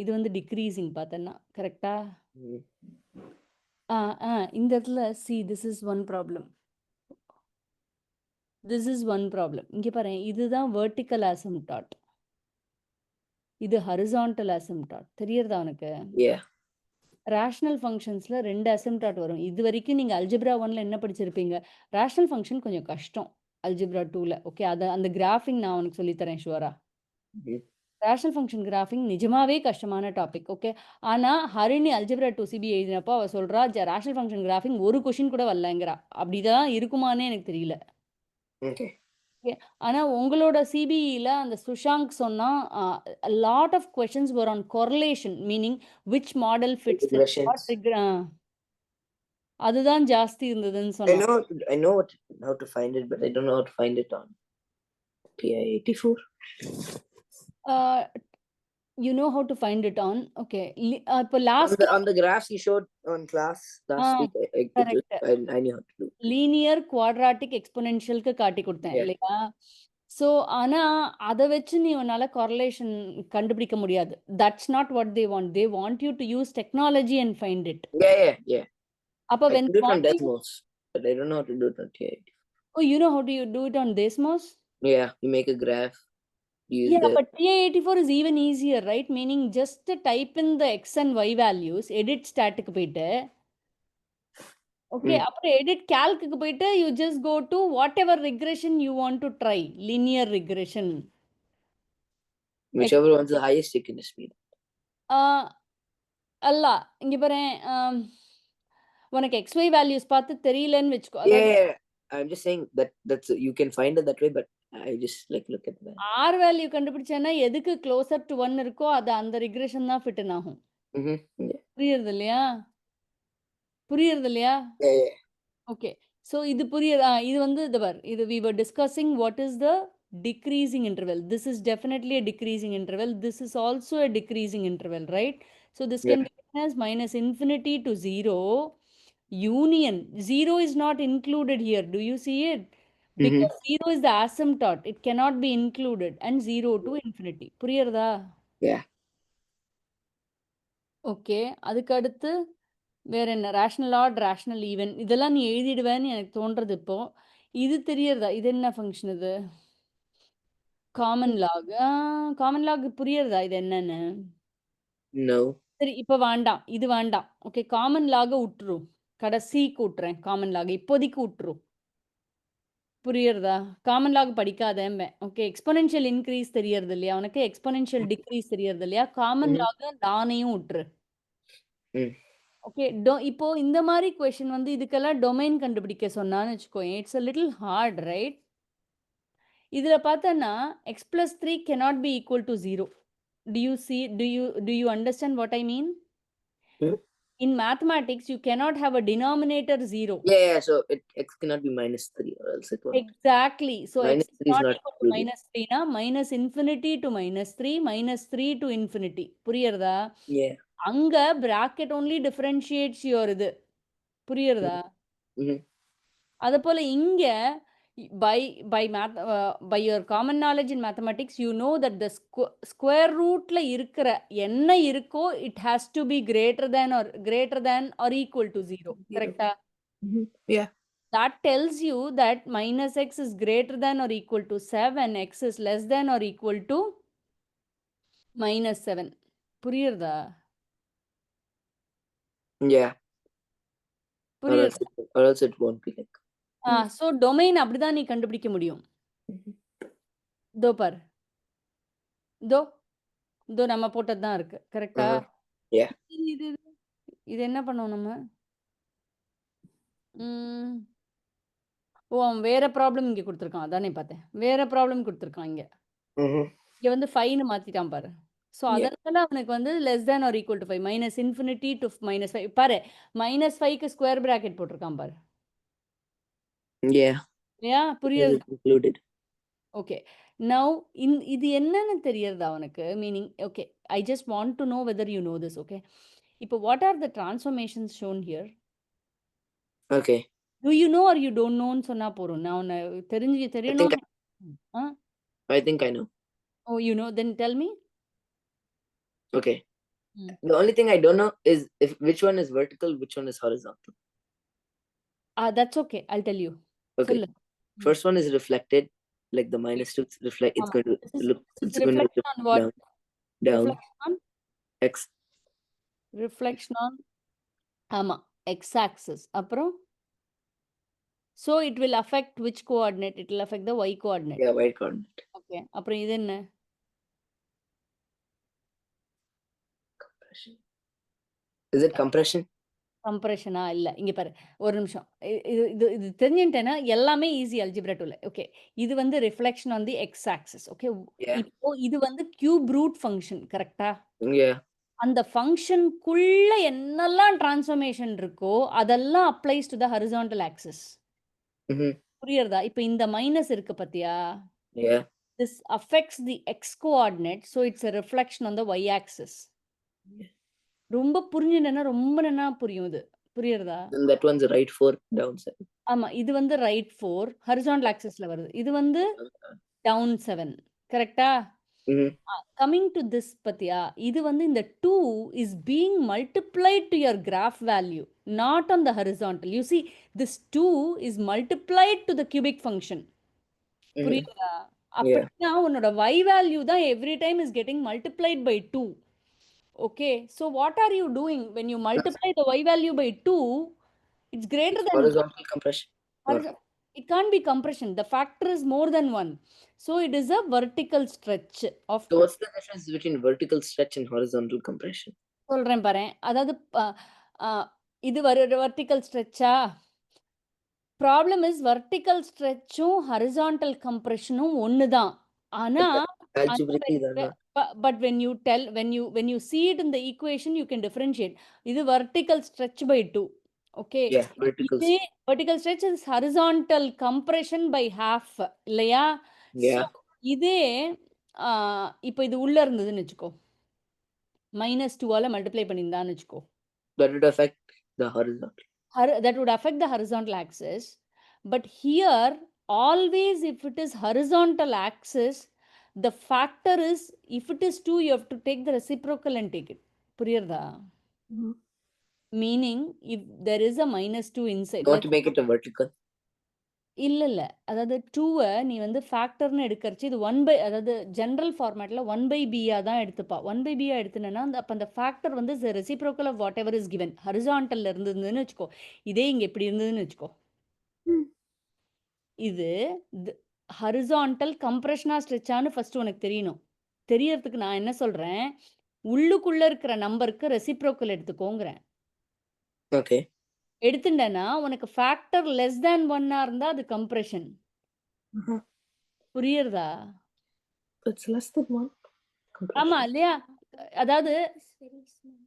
இது வந்து டிக்ரீசிங் பார்த்தேன்னா கரெக்டா? Mm. இந்த இடத்துல this is one problem. This is one problem. இங்க பாரு இதுதான் வெர்டிக்கல் asymptote. இது ஹரிசான்டல் asymptote. தெரியறதா உனக்கு? Yeah. ரேஷனல் ஃபங்க்ஷன்ஸ்ல 2 அசிம்ப்டாட் வரும். இது வரைக்கும் நீங்க அல்ஜிப்ரா 1ல என்ன படிச்சிருப்பீங்க? ரேஷனல் ஃபங்க்ஷன் கொஞ்சம் கஷ்டம் அல்ஜிப்ரா 2ல. ஓகே. அந்த கிராஃபிங் நான் உனக்கு சொல்லி தரேன் ஷுவரா. Mhm. ரேஷனல் ஃபங்க்ஷன் கிராஃபிங் நிஜமாவே கஷ்டமான டாபிக். ஓகே. ஆனா ஹரிணி அல்ஜிப்ரா 2 சிபி எழுதினப்போ அவ சொல்றா ரேஷனல் ஃபங்க்ஷன் கிராஃபிங் ஒரு கொஷின் கூட வரலங்கிறா. அப்படிதான் இருக்குமானே எனக்கு தெரியல. Okay. ஓகே. ஆனா உங்களோட சிபிஇல அந்த சுஷாங்க் சொன்னா lot of questions were on correlation meaning which model fits in what Regressions. அதுதான் ஜாஸ்தி இருந்ததுன்னு I சொன்னா. know how to find it, but I don't know how to find it on PI84. You know how to find it on okay. இப்போ last On the graphs you showed on class last week, I knew how to do. Linear quadratic எக்ஸ்போனென்ஷியலுக்கு காட்டி கொடுத்தேன் Yeah. இல்லையா? So ஆனா அதை வச்சு நீ உன்னால correlation கண்டுபிடிக்க முடியாது. That's not what they want. They want you to use technology and find it. Yeah. அப்ப I when can do it on Desmos, but I don't know how to do it on TI. oh you know how do you do it on Desmos? Yeah, you make a graph. Use Yeah, the but TI-84 is even easier, right? Meaning just type in the x and y values, edit static போயிட்டு okay, அப்புறம் edit calc போயிட்டு you just go to whatever regression you want to try, linear regression. whichever one's the highest you can just meet. அல்ல இங்க பாரு உனக்கு xy values பார்த்து தெரியலன்னு வெச்சுக்கோ. Yeah, I'm just saying that's you can find it that way, but I just like look at that. r value கண்டுபிடிச்சேன்னா எதுக்கு closer to 1 இருக்கோ அது அந்த regression தான் fit ஆகும். Yeah. புரியுறது இல்லையா? Yeah. ஓகே. ஸோ இது இது வந்து இது we were discussing what is the decreasing interval. This is definitely a decreasing interval. This is also a decreasing interval, right? So this can be written as minus infinity to 0 union. 0 is not included here. Do you see it? Because 0 is the asymptote. It cannot be included. And 0 to infinity. புரியுறதா? Yeah. Okay. அதுக்கு அடுத்து வேற என்ன? Rational add, rational even இதெல்லாம் நீ எழுதிடுவேன்னு எனக்கு தோன்றது இப்போ. இது தெரியறதா? இது என்ன ஃபங்க்ஷன் இது? Common lock. காமன் லாக் புரியுறதா இது என்னன்னு? No. சரி இப்ப வேண்டாம். இது வேண்டாம். ஓகே. காமன் லாக உட்ரு. கடைசிக்கு உட்றேன். காமன் லாக. இப்போதைக்கு உட்ரு. புரியுறதா? காமன் லாக் படிக்காதேம்பேன். ஓகே. எக்ஸ்போனென்ஷியல் இன்கிரீஸ் தெரியறது இல்லையா உனக்கு? எக்ஸ்போனென்ஷியல் டிக்ரீஸ் தெரியறது இல்லையா? Common Mhm. லாக லானையும் உட்ரு. Mm. ஓகே. இப்போ இந்த மாரி கொஸ்டின் வந்து இதுக்கெல்லாம் டொமைன் கண்டுபிடிக்க சொன்னான்னு வச்சுக்கோயேன். It's a little hard, right? இதுல பார்த்தன்னா x plus 3 cannot be equal to 0. Do you understand what I mean? Hmm? In mathematics, you cannot have a denominator 0. Yeah. So x cannot be -3 or else it won't. Exactly. So x is -3 is not not equal to included. -3 na minus infinity to -3, -3 to infinity. புரியுறதா? Yeah. அங்க bracket only differentiates your இது. புரியுறதா? Mhm. அதுபோல இங்க by by your common knowledge in mathematics you know that the square rootல இருக்கிற என்ன இருக்கோ it has to be greater than or equal to 0. கரெக்ட்டா? Mhm. Yeah. That tells you that minus x is greater than or equal to 7, x is less than or equal to minus 7. புரியுறதா? Yeah. Or else புரியுறதா? or else it won't be like. so domain அப்படிதான் நீ கண்டுபிடிக்க முடியும். Mhm. இதோ பாரு. இதோ நம்ம போட்டது தான் இருக்கு. கரெக்ட்டா? Yeah. இது இது என்ன பண்ணோம் நம்ம? ம். ஓ! அவன் வேற ப்ராப்ளம் இங்க குடுத்துருக்கான். அதானே பார்த்தேன். வேற ப்ராப்ளம் குடுத்துருக்கான் இங்க. Mhm. இங்க வந்து 5ன்னு மாத்திட்டான் பாரு. So Yeah. அதனால அவனுக்கு வந்து less than or equal to 5 minus infinity to minus 5 பாரு -5க்கு ஸ்கொயர் பிராக்கெட் போட்டிருக்கான் பாரு. Yeah. இல்லையா? புரியுது. It's included. ஓகே. நவ் இது என்னன்னு தெரியறதா உனக்கு? Meaning okay. I just want to know whether you know this. Okay. இப்போ what are the transformations shown here? Okay. Do you know or you don't நோன்னு சொன்னா போதும். நான் உன்னை தெரியணும். I think I know. Oh you know then tell me. Okay. The only thing I don't know is which one is vertical, which one is horizontal. That's okay. I'll tell you. Okay. சொல்லு. First one is reflected, like the -2 reflect. It's ஆமா. going to look. This is It's going to reflection look on what? down. X. Reflection on ஆமா. X axis. அப்புறம் so it will affect which coordinate? It will affect the y coordinate. Yeah, y coordinate. Okay. அப்புறம் இது என்ன? Is it compression? கம்ப்ரஷனா? இல்ல. இங்க பாரு. ஒரு நிமிஷம். இது இது இது தெரிஞ்சுட்டேன்னா எல்லாமே ஈஸி அல்ஜிப்ரா 2ல. ஓகே. இது வந்து reflection on the x axis. Okay. Yeah. இப்போ இது வந்து கியூப் ரூட் ஃபங்ஷன். கரெக்ட்டா? Yeah. அந்த ஃபங்ஷனுக்குள்ள என்னெல்லாம் டிரான்ஸ்ஃபர்மேஷன் இருக்கோ அதெல்லாம் applies to the horizontal axis. Mhm. புரியுறதா? இப்போ இந்த மைனஸ் இருக்கு பாத்தியா? Yeah. This affects the x coordinate, so it's a reflection on the y axis. ரொம்ப புரிஞ்சுட்டேன்னா ரொம்ப நன்னா புரியும் இது. புரியுறதா? And that one's right 4 down 7. ஆமா. இது வந்து ரைட் 4 ஹாரிசான்டல் ஆக்சிஸ்ல வருது. இது வந்து டவுன் 7. கரெக்ட்டா? Mhm. Coming to this பாத்தியா? இது வந்து இந்த 2 is being multiplied to your graph value, not on the horizontal. You see, this 2 is multiplied to the cubic function. Mhm. புரியுதா? அப்படின்னா உன்னோட y value தான் every time is getting multiplied by 2. Okay. So what are you doing when you multiply the y value by 2? It's greater than Horizontal compression. it can't be compression. The factor is more than 1. So it is a vertical stretch of So what's the difference between vertical stretch and horizontal compression? சொல்றேன் பாரேன். அதாவது இது vertical ஸ்ட்ரெச்சா? Problem is vertical ஸ்ட்ரெச்சும் horizontal கம்ப்ரஷனும் ஒண்ணுதான். ஆனா Algebraically they're not. but when you see it in the equation you can differentiate. இது vertical stretch by 2. Okay. Yeah, vertical. இதே vertical stretch is horizontal compression by half இல்லையா? Yeah. So, இதே இப்போ இது உள்ள இருந்ததுன்னு வச்சுக்கோ. -2ஆல மல்டிப்ளை பண்ணியிருந்தான்னு வச்சுக்கோ. That would affect the horizontal. That would affect the horizontal axis. But here, always if it is horizontal axis, the factor is, if it is 2, you have to take the reciprocal and take it. புரியுறதா? Mhm. Meaning, if there is a -2 inside. You want to make it a vertical? இல்ல. அதாவது 2வ நீ வந்து ஃபேக்டர்ன்னு எடுக்கறச்சு இது 1 by அதாவது general ஃபார்மேட்ல 1 by பியா தான் எடுத்துப்பா. 1 by பியா எடுத்துனேன்னா, அப்ப அந்த ஃபேக்டர் வந்து reciprocal of whatever is given. ஹாரிசான்டல்ல இருந்ததுன்னு வச்சுக்கோ. இதே இங்க இப்படி இருந்ததுன்னு வச்சுக்கோ. ம். இது ஹாரிசான்டல் கம்ப்ரஷனா ஸ்ட்ரெச்சான்னு ஃபர்ஸ்ட் உனக்கு தெரியணும். தெரியறதுக்கு நான் என்ன சொல்றேன், உள்ளுக்குள்ள இருக்கிற நம்பருக்கு ரெசிப்ரோக்கல் எடுத்துக்கோங்கிறேன். Okay. எடுத்துட்டேன்னா, உனக்கு ஃபேக்டர் லெஸ் தேன் 1ஆ இருந்தா அது கம்ப்ரஷன். Uh-huh. புரியுறதா? It's less than 1. ஆமா Compression. இல்லையா? அதாவது It's very small.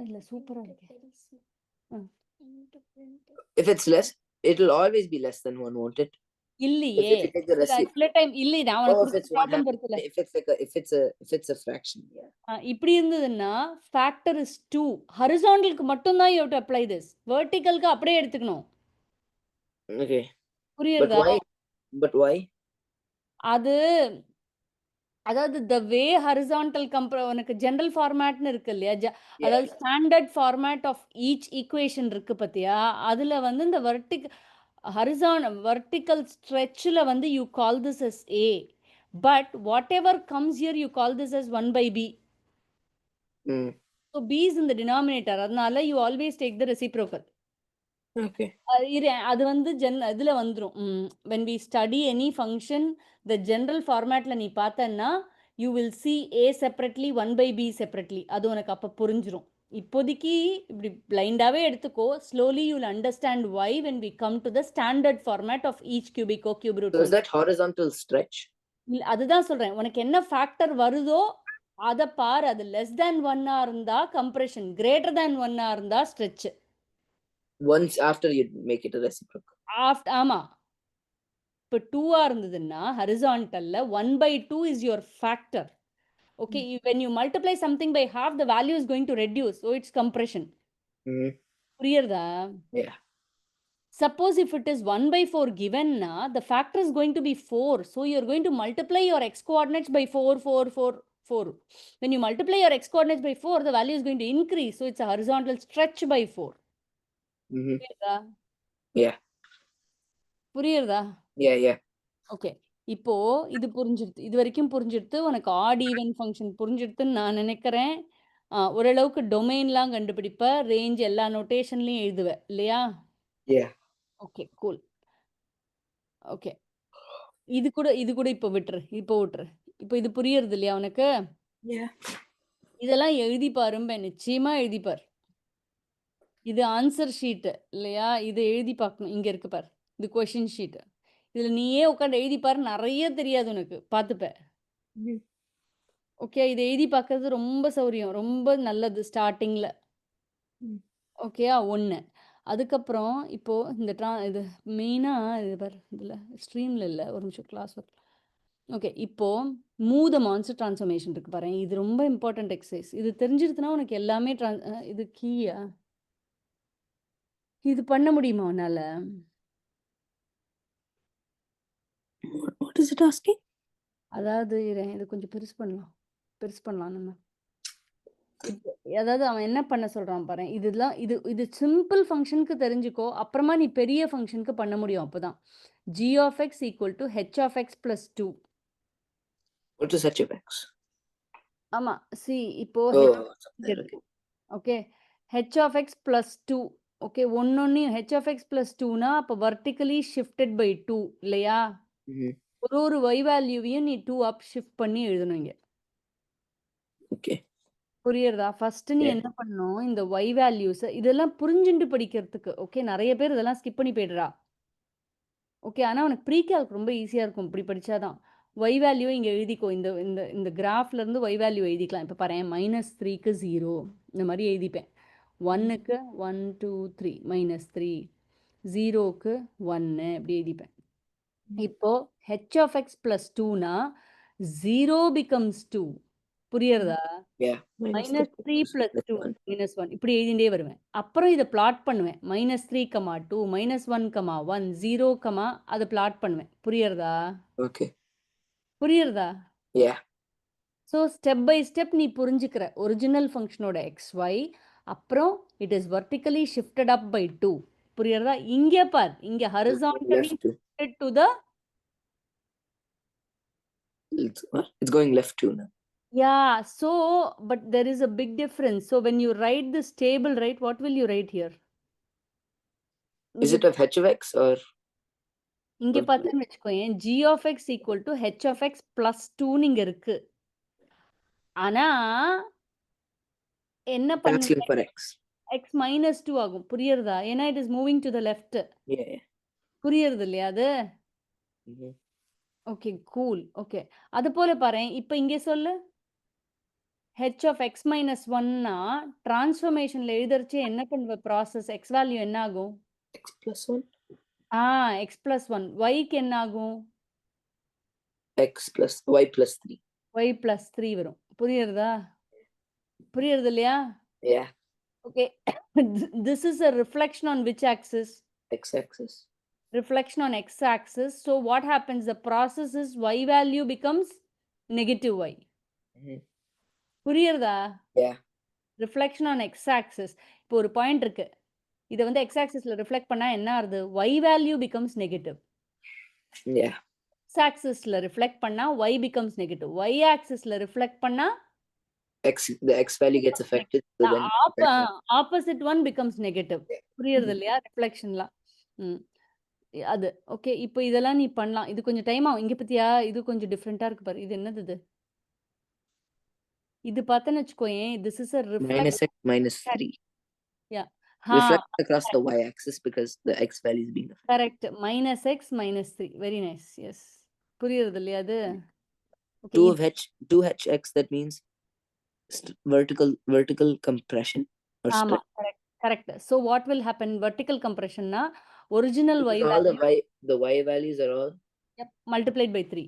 இல்ல சூப்பரா Print it இருக்கு. very small. ம். I need to print it. If it's less, it'll always be less than 1, won't it? இல்லையே. If you take the receipt. சில time இல்லை நான் Oh, உனக்கு if கொடுத்த it's 1 problem half, பொறுத்துல. if it's a fraction, yeah. இப்படி இருந்ததுன்னா factor is 2. ஹரிசாண்டலுக்கு மட்டும் தான் you have to apply this. வெர்டிகலுக்கு அப்படியே எடுத்துக்கணும். Okay. But புரியுறதா? why? But why? அது அதாவது த வே ஹாரிசான்டல் உனக்கு ஜெனரல் ஃபார்மேட்னு இருக்கு இல்லையா? Yeah. அதாவது standard format of each equation இருக்கு பார்த்தியா? அதுல வந்து இந்த வெர்டிக்கல் ஸ்ட்ரெச்சில் வந்து you call this as A. But whatever comes here you call this as 1 by B. Mm. So B is in the denominator. அதனால you always take the reciprocal. Okay. அது வந்து இதுல வந்துரும். when we study any function the general formatல நீ பார்த்தன்னா you will see A separately 1 by B separately. அது உனக்கு அப்ப புரிஞ்சிரும். இப்போதைக்கு இப்படி பிளைண்டாவே எடுத்துக்கோ. slowly you will understand why when we come to the standard format of each cubic cube root So is that horizontal stretch? அதுதான் சொல்றேன். உனக்கு என்ன ஃபேக்டர் வருதோ அத பாரு. அது less than 1ஆ இருந்தா கம்ப்ரஷன், greater than 1ஆ இருந்தா stretch. Once after you make it a reciprocal. ஆமா. இப்போ 2ஆ இருந்ததுன்னா ஹாரிசான்டல்ல 1 by 2 is your factor. Okay, when you multiply something by half the value is going to reduce, so it's compression. Mm. புரியுறதா? Yeah. Suppose if it is 1 by 4 given na, the factor is going to be 4. So you're going to multiply your x coordinates by 4, 4, 4, 4. When you multiply your x coordinates by 4, the value is going to increase. So it's a horizontal stretch by 4. Mm-hmm. புரியுறதா? Yeah. புரியுறதா? Yeah, yeah. Okay. இப்போ இது புரிஞ்சிடுது. இது வரைக்கும் புரிஞ்சிடுது. உனக்கு add even function புரிஞ்சிடுதுன்னு நான் நினைக்கிறேன். ஓரளவுக்கு டொமைன்லாம் கண்டுபிடிப்ப, ரேஞ்ச் எல்லா நோட்டேஷன்லயும் எழுதுவ இல்லையா? Yeah. Okay, cool. ஓகே. இது கூட இப்போ விட்டுரு. இப்போ இது புரியுறது இல்லையா உனக்கு? Yeah. இதெல்லாம் எழுதி பாரும்ப, நிச்சயமா எழுதி பார். இது ஆன்சர் ஷீட் இல்லையா? இது எழுதி பார்க்கணும். இங்க இருக்கு பார். இது கொஸ்டின் ஷீட். இதுல நீயே உட்காந்து எழுதி பாரு. நிறைய தெரியாது உனக்கு. பார்த்துப்ப. ஓகே. இதை எழுதி பார்க்கறது ரொம்ப சௌரியம். ரொம்ப நல்லது ஸ்டார்டிங்ல. ஓகேயா? 1. அதுக்கப்புறம் இப்போ இந்த இது மெயினா இது பார். இதுல ஸ்ட்ரீம்ல இல்ல. ஒரு நிமிஷம் கிளாஸ் ஒர்க். ஓகே. இப்போ மூவ் த மான்ஸ்டர் டிரான்ஸ்ஃபர்மேஷன் இருக்கு பாரு. இது ரொம்ப இம்பார்ட்டன்ட் எக்ஸசைஸ். இது தெரிஞ்சிருச்சுன்னா உனக்கு எல்லாமே இது கீயா? இது பண்ண முடியுமா உன்னால? What is it asking? அதாவது இது கொஞ்சம் பெருசு பண்ணலாம் நம்ம. அதாவது அவன் என்ன பண்ண சொல்றான் பாரு. இதெல்லாம் இது சிம்பிள் ஃபங்க்ஷனுக்கு தெரிஞ்சுக்கோ. அப்புறமா நீ பெரிய ஃபங்க்ஷனுக்கு பண்ண முடியும் அப்பதான். g of x equal to h of x plus 2. What is h of x? ஆமா. இப்போ Oh, h இருக்கு. Okay. h of x plus 2. Okay. ஒன்னொன்னையும் h of x plus 2னா அப்போ vertically shifted by 2 இல்லையா? Mm-hmm. ஒரு y வேல்யூவையும் நீ 2 அப் shift பண்ணி எழுதணும் இங்க. Okay. புரியுறதா? ஃபர்ஸ்ட் நீ Yeah. என்ன பண்ணணும், இந்த y வேல்யூஸ் இதெல்லாம் புரிஞ்சுண்டு படிக்கிறதுக்கு. ஓகே. நிறைய பேர் இதெல்லாம் ஸ்கிப் பண்ணி போயிடுறா. ஓகே. ஆனா உனக்கு ப்ரீ கால்க் ரொம்ப ஈஸியா இருக்கும். இப்படி படிச்சாதான். y வேல்யூ இங்க எழுதிக்கோ. இந்த கிராஃப்ல இருந்து y வேல்யூ எழுதிக்கலாம். இப்போ பாரு -3க்கு 0 இந்த மாதிரி எழுதிப்பேன். 1க்கு 1 2 3 -3 0க்கு 1 இப்படி எழுதிப்பேன். இப்போ h of x plus 2னா 0 becomes 2. புரியுறதா? Yeah. -3 plus 2 -1 இப்படி எழுதிண்டே வருவேன். அப்புறம் இதை பிளாட் பண்ணுவேன். -3, 2 -1, 1 0, அதை பிளாட் பண்ணுவேன். புரியுறதா? Okay. புரியுறதா? Yeah. So step by step நீ புரிஞ்சுக்கிற ஒரிஜினல் ஃபங்க்ஷனோட xy. அப்புறம் it is vertically shifted up by 2. புரியுறதா? இங்கே பார். இங்கே horizontally Left. it to the It's going left too now. yeah. So but there is a big difference. So when you write this table, right, what will you write here? Is it of h of x or இங்க or- பார்த்தேன்னு வச்சுக்கோயேன் g of x equal to h of x plus 2 இங்க இருக்கு. ஆனா என்ன it's asking பண்ணுவேன்? for x? x minus 2 ஆகும். புரியுறதா? ஏன்னா it is moving to the left. Yeah, yeah. புரியுறது இல்லையா அது? Mhm. Okay cool. ஓகே. அது போல பாரேன். இப்ப இங்க சொல்லு. h of x minus 1னா டிரான்ஸ்ஃபர்மேஷன்ல எழுதறச்சே என்ன பண்ணுவ ப்ராசஸ்? x வேல்யூ என்ன ஆகும்? X plus 1, x plus 1. y க்கு என்ன ஆகும்? x plus y plus 3. y plus 3 வரும். புரியுறதா? புரியுறது இல்லையா? Yeah, okay. This is a reflection on which axis? x axis. Reflection on x axis. So what happens? The process is y value becomes negative y. Mhm. புரியுறதா? Yeah. Reflection on X axis. இப்போ ஒரு point இருக்கு. இதை வந்து X ஆக்சிஸ்ல reflect பண்ணா என்ன ஆகுது? y value becomes negative. Yeah. எக்ஸ் ஆக்சிஸ்ல ரிஃப்ளெக்ட் பண்ணா y பிகம்ஸ் நெகட்டிவ். y ஆக்சிஸ்ல ரிஃப்ளெக்ட் பண்ணா The x value gets affected. So then opposite one becomes negative. புரியுறது இல்லையா? ரிஃப்ளெக்ஷன்லாம். அது ஓகே. இப்போ இதெல்லாம் நீ பண்ணலாம். இது கொஞ்சம் டைம் ஆகும். இங்க பத்தியா இது கொஞ்சம் டிஃப்ரெண்டா இருக்கு பாரு. இது என்னது இது? இது பார்த்தேன்னு வச்சுக்கோயேன். This is a minus reflection. x minus 3 Yeah. reflect across the y axis because the x value is being affected. Correct. minus x minus 3. Very nice. Yes. புரியுறது இல்லையா அது? ஓகே. 2h x, that means vertical compression or ஆமா. stretch. Correct. Correct. So what will happen? Vertical compressionனா original y Because all value the y values are all multiplied by 3.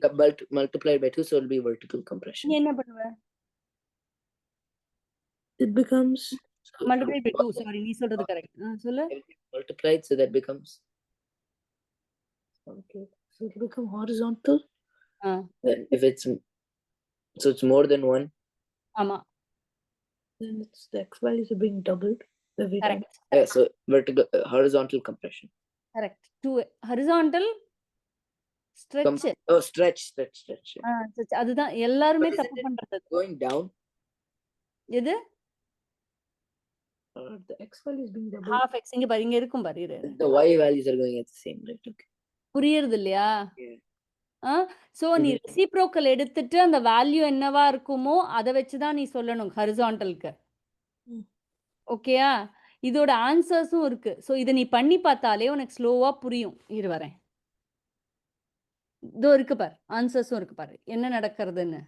multiplied by 2, so it'll be vertical compression. நீ என்ன பண்ணுவ? It becomes multiplied by 2. Sorry, நீ சொல்றது correct. சொல்லு. multiplied, so that becomes okay. So it'll become horizontal. Then if it's more than 1, ஆமா. then the x values are being doubled every time. Correct. Yeah, so vertical horizontal compression. Correct. 2 horizontal stretch. Stretch. stretch. அதுதான் எல்லாருமே But isn't தப்பு it பண்றது. going down? எது? The x value is being doubled. half x இங்க பாரு, இங்க இருக்கும் பாரு. இரு. The y values are going at the same rate. Okay. புரியுறது இல்லையா? Yeah. சோ நீ ரெசிப்ரோக்கல் எடுத்துட்டு அந்த வேல்யூ என்னவா இருக்குமோ அதை வச்சுதான் நீ சொல்லணும் ஹரிசான்டலுக்கு. ஓகேயா? இதோட ஆன்சர்ஸும் இருக்கு. சோ இதை நீ பண்ணி பார்த்தாலே உனக்கு ஸ்லோவா புரியும். இரு வரேன். இதோ இருக்கு பாரு, ஆன்சர்ஸும் இருக்கு பாரு என்ன நடக்கிறதுன்னு.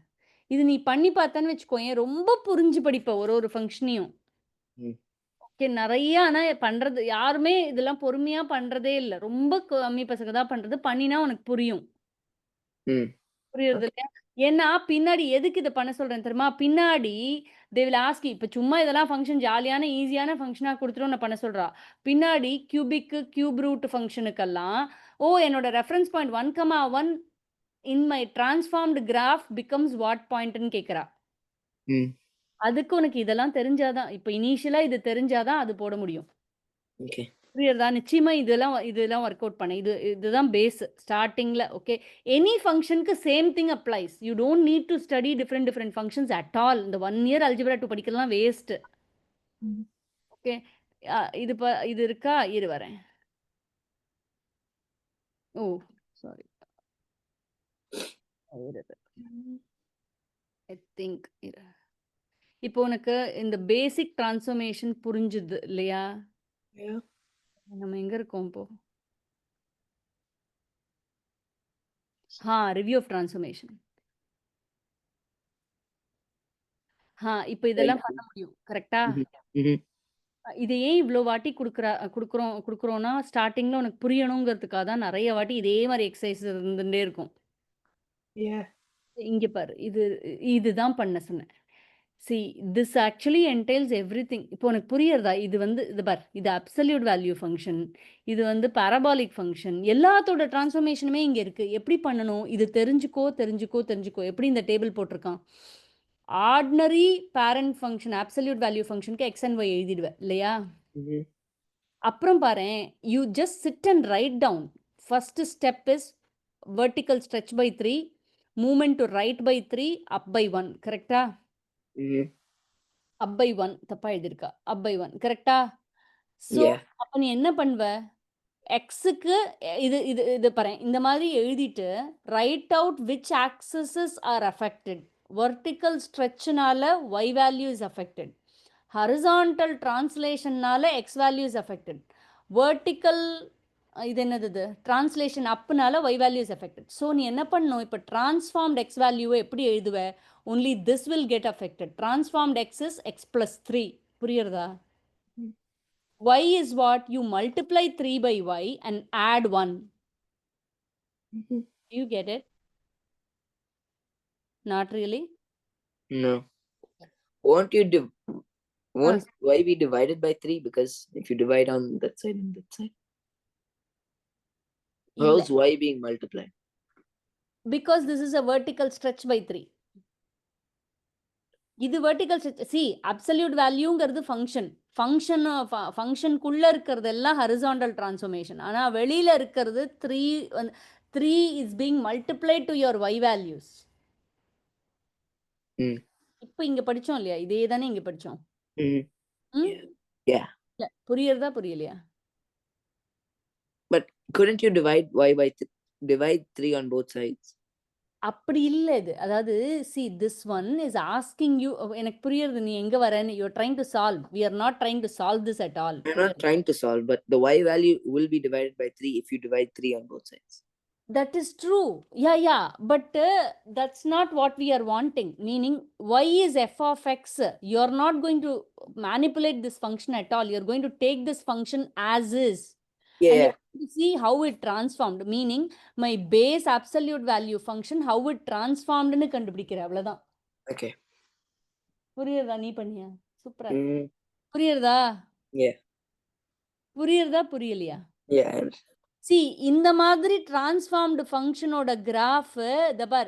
இது நீ பண்ணி பார்த்தான்னு வச்சுக்கோயேன், ரொம்ப புரிஞ்சு படிப்ப ஒரு ஃபங்க்ஷனையும். ஓகே. நிறைய ஆனா பண்றது யாருமே இதெல்லாம் பொறுமையா பண்றதே இல்ல. ரொம்ப கம்மி பசங்க தான் பண்றது. பண்ணினா உனக்கு புரியும். புரியுறது இல்லையா? ஏன்னா பின்னாடி எதுக்கு இதை பண்ண சொல்றேன் தெரியுமா? பின்னாடி they will ask you. இப்ப சும்மா இதெல்லாம் ஃபங்க்ஷன் ஜாலியான ஈஸியான ஃபங்க்ஷனா கொடுத்துரும் நான் பண்ண சொல்றா. பின்னாடி கியூப் ரூட் ஃபங்க்ஷனுக்கெல்லாம் என்னோட reference point 1,1 in my transformed graph becomes what பாயிண்ட்னு கேட்குறா. அதுக்கு உனக்கு இதெல்லாம் தெரிஞ்சாதான், இப்ப இனிஷியலா இது தெரிஞ்சாதான் அது போட முடியும். Okay. புரியுறதா? நிச்சயமா இதெல்லாம் ஒர்க் அவுட் பண்ண. இதுதான் பேஸ் ஸ்டார்டிங்ல. ஓகே. எனி ஃபங்க்ஷனுக்கு same thing applies. You don't need to study different functions at all. இந்த 1 இயர் அல்ஜிப்ரா 2 படிக்கிறதுலாம் வேஸ்ட். ஓகே. இது இருக்கா? இரு வரேன். ஓ சாரி. ஐ திங்க் இப்போ உனக்கு இந்த பேசிக் டிரான்ஸ்ஃபர்மேஷன் புரிஞ்சுது இல்லையா? Yeah. நம்ம எங்க இருக்கோம் இப்போ? Review of transformation. இப்போ இதெல்லாம் பண்ண முடியும். கரெக்ட்டா? இது ஏன் இவ்ளோ வாட்டி குடுக்குறோம்னா, ஸ்டார்டிங்ல உனக்கு புரியணுங்கிறதுக்காக தான் நிறைய வாட்டி இதே மாதிரி எக்ஸர்சைஸ் இருந்துட்டே இருக்கும். Yeah. இங்க பாரு. இதுதான் பண்ண சொன்னேன். See, this actually entails everything. இப்போ உனக்கு புரியுறதா? இது பார். இது அப்சல்யூட் வேல்யூ ஃபங்க்ஷன். இது வந்து பாராபாலிக் ஃபங்க்ஷன். எல்லாத்தோட டிரான்ஸ்ஃபர்மேஷனுமே இங்க இருக்கு. எப்படி பண்ணணும்? இது தெரிஞ்சுக்கோ. எப்படி இந்த டேபிள் போட்டிருக்கான்? Ordinary parent function absolute value ஃபங்க்ஷனுக்கு எக்ஸ் அண்ட் ஒய் எழுதிடுவேன் இல்லையா? அப்புறம் பாரேன், you just sit and write down. first step is vertical stretch by 3, movement to right by 3, up by 1. கரெக்டா? Mm-hmm. up by 1 தப்பா எழுதிருக்கா. up by 1 கரெக்டா? So Yeah. அப்ப நீ என்ன பண்ணுவ? எக்ஸுக்கு இது இது இது பாரு இந்த மாதிரி எழுதிட்டு write out which axes are affected. Vertical ஸ்ட்ரெச்னால y value is affected. Horizontal டிரான்ஸ்லேஷன்னால x value is affected. Vertical இது என்னது டிரான்ஸ்லேஷன் அப்னால y value is affected. So நீ என்ன பண்ணணும்? இப்போ டிரான்ஸ்ஃபார்ம்ட் x வேல்யூவை எப்படி எழுதுவ? only this will get affected. Transformed x is x plus 3. புரியுறதா? y is what? You multiply 3 by y and add 1. Mm-hmm. You get it? Not really? No. Won't y be divided by 3? Because if you divide on that side and that side, how's y being multiplied? Because this is a vertical stretch by 3. இது vertical stretch. See, absolute valueங்கிறது function. ஃபங்க்ஷனுக்குள்ள இருக்கிறது எல்லாம் horizontal transformation. ஆனால் வெளியில இருக்கிறது 3 is being multiplied to your y values. இப்போ இங்க படிச்சோம் இல்லையா? இதே தானே இங்க படிச்சோம். Yeah. புரியுறதா புரியலையா? But couldn't you divide y by divide 3 on both sides? அப்படி இல்லை இது. அதாவது see this one is asking you. எனக்கு புரியுறது நீ எங்க வரேன்னு. you are trying to solve. We are not trying to solve this at all. I'm not trying to solve, but the y value will be divided by 3 if you divide 3 on both sides. That is true. Yeah. But that's not what we are wanting. Meaning y is f of x. You are not going to manipulate this function at all. You are going to take this function as is. Yeah. To see how it transformed. Meaning my base absolute value function, how it transformed னு கண்டுபிடிக்கிறேன். அவ்வளவுதான். Okay. புரியுறதா? நீ பண்ணியா? சூப்பரா. Mm, புரியுறதா? yeah. புரியுறதா புரியலையா? Yeah. I understand. See, இந்த மாதிரி transformed functionோட graph the bar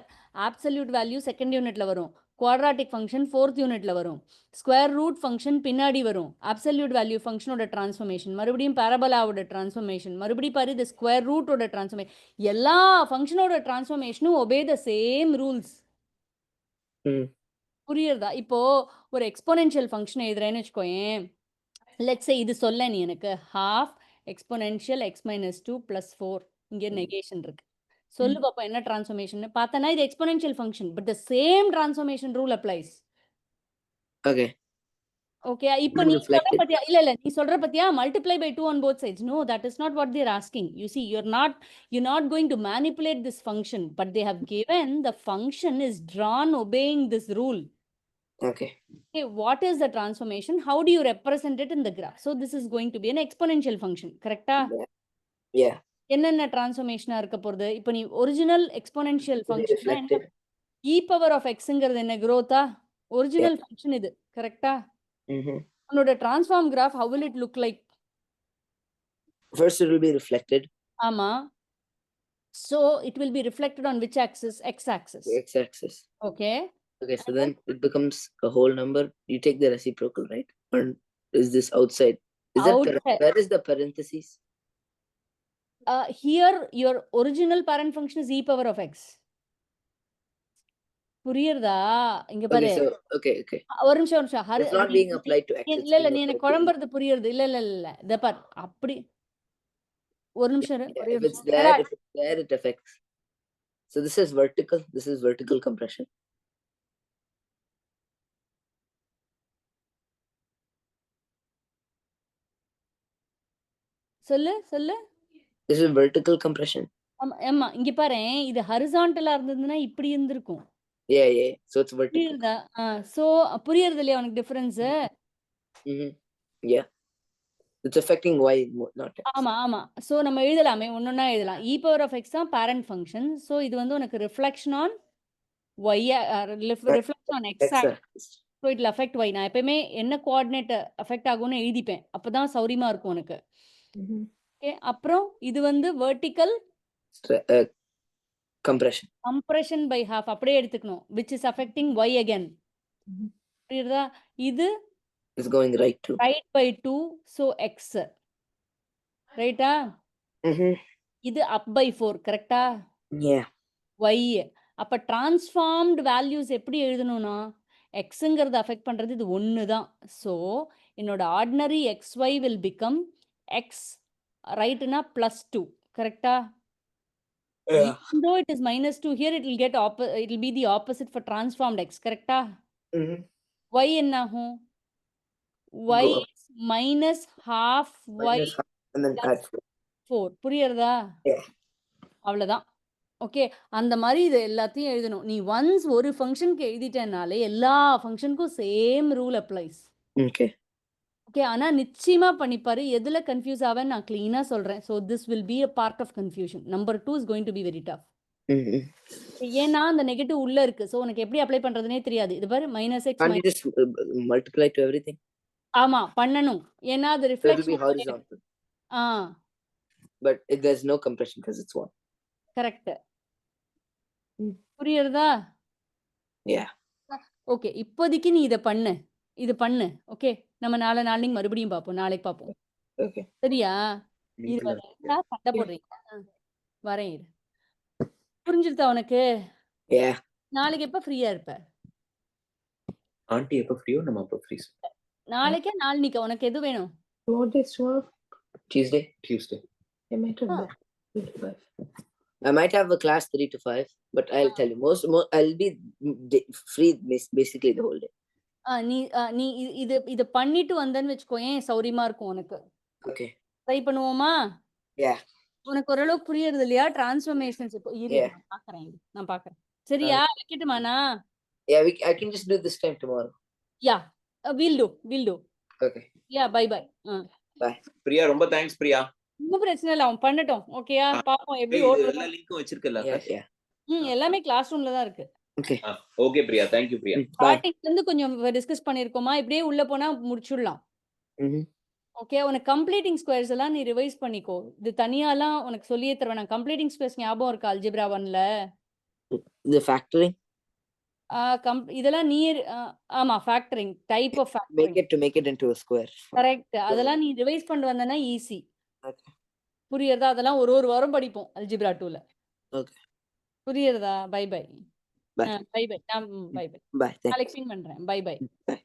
absolute value second unitல வரும். quadratic function fourth unitல வரும். square root function பின்னாடி வரும். absolute value functionோட transformation, மறுபடியும் parabolaவோட transformation, மறுபடியும் பாரு the square rootோட transformation. எல்லா functionோட transformationும் obey the same rules. புரியுறதா? இப்போ ஒரு exponential function எழுதுறேன்னு வச்சுக்கோயேன். let's say இது சொல்ல நீ எனக்கு half exponential x minus 2 plus 4 இங்கே negation இருக்கு. சொல்லு பாப்பா என்ன transformation பார்த்தனா இது exponential function but the same transformation rule applies. Okay. Okay, இப்போ நீ சொல்ற பத்தியா? இல்ல நீ சொல்ற பத்தியா multiply by 2 on both sides. No, that is not what they are asking. You see, you're not going to manipulate this function, but they have given the function is drawn obeying this rule. Okay. Okay, what is the transformation? How do you represent it in the graph? So this is going to be an exponential function, correct? Yeah. என்னென்ன டிரான்ஸ்ஃபர்மேஷனா இருக்க போறது? இப்போ நீ original exponential ஃபங்க்ஷன்னா என்ன? e power of xங்கிறது என்ன? growth-ஆ? Original function இது, கரெக்ட்டா? உன்னோட transform graph how will it look like? First it will be reflected. ஆமா. So it will be reflected on which axis? X axis. X axis. Okay. Okay, so then it becomes a whole number. You take the reciprocal, right? Or is this outside? Where is the parentheses? Here your original parent function is e power of x. புரியுறதா? இங்க பாரு. Okay. ஒரு நிமிஷம். It's not being applied to x. இல்ல நீ எனக்கு குழம்புறது புரியுறது. இல்ல. இத பார். அப்படி ஒரு நிமிஷம் இரு. If it's there, it affects. So this is vertical. This is vertical compression. சொல்லு. This is vertical compression. ஆமா இங்க பாரு, இது ஹரிசான்டலா இருந்ததுன்னா இப்படி இருந்திருக்கும். Yeah. So it's vertical. புரியுதா? சோ புரியுறது இல்லையா உனக்கு difference? Yeah. It's affecting y, not x. ஆமா. சோ நம்ம எழுதலாமே, ஒண்ணொண்ணா எழுதலாம். e power of x தான் parent function. சோ இது வந்து உனக்கு reflection on y, reflection on x axis. So it will affect y. நான் எப்பவுமே என்ன கோஆர்டினேட் அஃபெக்ட் ஆகும்னு எழுதிப்பேன். அப்பதான் சௌரியமா இருக்கும் உனக்கு. ஓகே, அப்புறம் இது வந்து vertical compression by half அப்படியே எடுத்துக்கணும், which is affecting y again. புரியுதா? இது is going right by 2, so x. ரைட்டா? இது அப் பை 4 கரெக்டா? Yeah. y. அப்ப டிரான்ஸ்ஃபார்ம்டு வேல்யூஸ் எப்படி எழுதணும்னா எக்ஸுங்கிறத அஃபெக்ட் பண்றது இது ஒன்று தான். ஸோ என்னோட ordinary xy will become x ரைட்டுனா +2 கரெக்டா? Yeah. Even though it is -2 here, it will be the opposite for transformed x கரெக்டா? Mm-hmm. y என்ன ஆகும்? y Go up. is minus half y Minus half and then plus add 4. 4 புரியுறதா? Yeah. அவ்வளவுதான். Okay, அந்த மாதிரி இது எல்லாத்தையும் எழுதணும். நீ ஒன்ஸ் ஒரு ஃபங்க்ஷனுக்கு எழுதிட்டேனாலே எல்லா ஃபங்க்ஷனுக்கும் same rule applies. Okay. Okay, ஆனா நிச்சயமா பண்ணிப்பாரு. எதுல கன்ஃபியூஸ் ஆவேன்னு நான் கிளீனா சொல்றேன். So this will be a part of confusion. Number 2 is going to be very tough. Mm-hmm. ஏன்னா அந்த நெகட்டிவ் உள்ள இருக்கு. ஸோ உனக்கு எப்படி அப்ளை பண்றதுனே தெரியாது. இது பாரு -x Can't you just multiply to everything? ஆமா பண்ணணும். ஏன்னா அது So it'll be reflection. horizontal. Ah But there's no compression because it's 1. Correct. புரியுறதா? Yeah. ஓகே, இப்போதைக்கு நீ இதை பண்ணு, இது பண்ணு. ஓகே, நம்ம நாளைக்கு மறுபடியும் பார்ப்போம். நாளைக்கு பார்ப்போம். Okay. சரியா? Need to இரு, learn. சண்டை போடுறீங்க. வரேன் இரு. புரிஞ்சிருத்தா உனக்கு? Yeah. நாளைக்கு எப்ப ஃப்ரீயா இருப்ப? ஆண்டி எப்ப ஃப்ரீயோ நம்ம அப்ப ஃப்ரீ. நாளைக்கா நாளைக்கு உனக்கு எது வேணும்? What is 12? Tuesday. Tuesday. I might have Ah. that. 3 to 5. I might have a class 3 to 5, but I'll tell you, I'll be free basically the whole day. நீ இது பண்ணிட்டு வந்தேன்னு வச்சுக்கோயேன், சௌரியமா இருக்கும் உனக்கு. Okay. ட்ரை பண்ணுவோமா? Yeah. உனக்கு ஓரளவுக்கு புரியுறது இல்லையா? டிரான்ஸ்ஃபர்மேஷன்ஸ் இப்போ இரு, Yeah. நான் பாக்குறேன். சரியா? வைக்கட்டுமாண்ணா? Yeah, I can just do this time tomorrow. Yeah, will do. Okay. Yeah, bye. Priya ரொம்ப தேங்க்ஸ் பிரியா. ஒன்றும் பிரச்சனை இல்லை, அவன் பண்ணட்டும். ஓகேயா? பாப்போம் எப்படி இது ஓடுறது. எல்லா லிங்க்கும் வச்சிருக்கல. Yeah. எல்லாமே கிளாஸ் ரூம்ல தான் இருக்கு. Okay. Okay Priya, thank you Priya. Bye. ஸ்டார்டிங்ல இருந்து கொஞ்சம் டிஸ்கஸ் பண்ணிருக்கோமா, இப்படியே உள்ள போனா முடிச்சுடலாம். Mm-hmm. ஓகே, உனக்கு கம்ப்ளீட்டிங் ஸ்கொயர்ஸ் எல்லாம் நீ ரிவைஸ் பண்ணிக்கோ. இது தனியாலாம் உனக்கு சொல்லியே தருவேன். நான் கம்ப்ளீட்டிங் ஸ்கொயர்ஸ் ஞாபகம் இருக்கா அல்ஜிப்ரா 1ல? The factoring. இதெல்லாம் நீ ஆமா, factoring type of factoring. Make it into a square. Correct. அதெல்லாம் நீ ரிவைஸ் பண்ணிட்டு வந்தனா ஈஸி. Okay. புரியுறதா? அதெல்லாம் ஒரு வாரம் படிப்போம் அல்ஜிப்ரா 2ல. Okay. புரியுறதா? பை. Bye. பை. நான் பை. Bye. Thank you. நாளைக்கு பண்றேன். பை. Bye.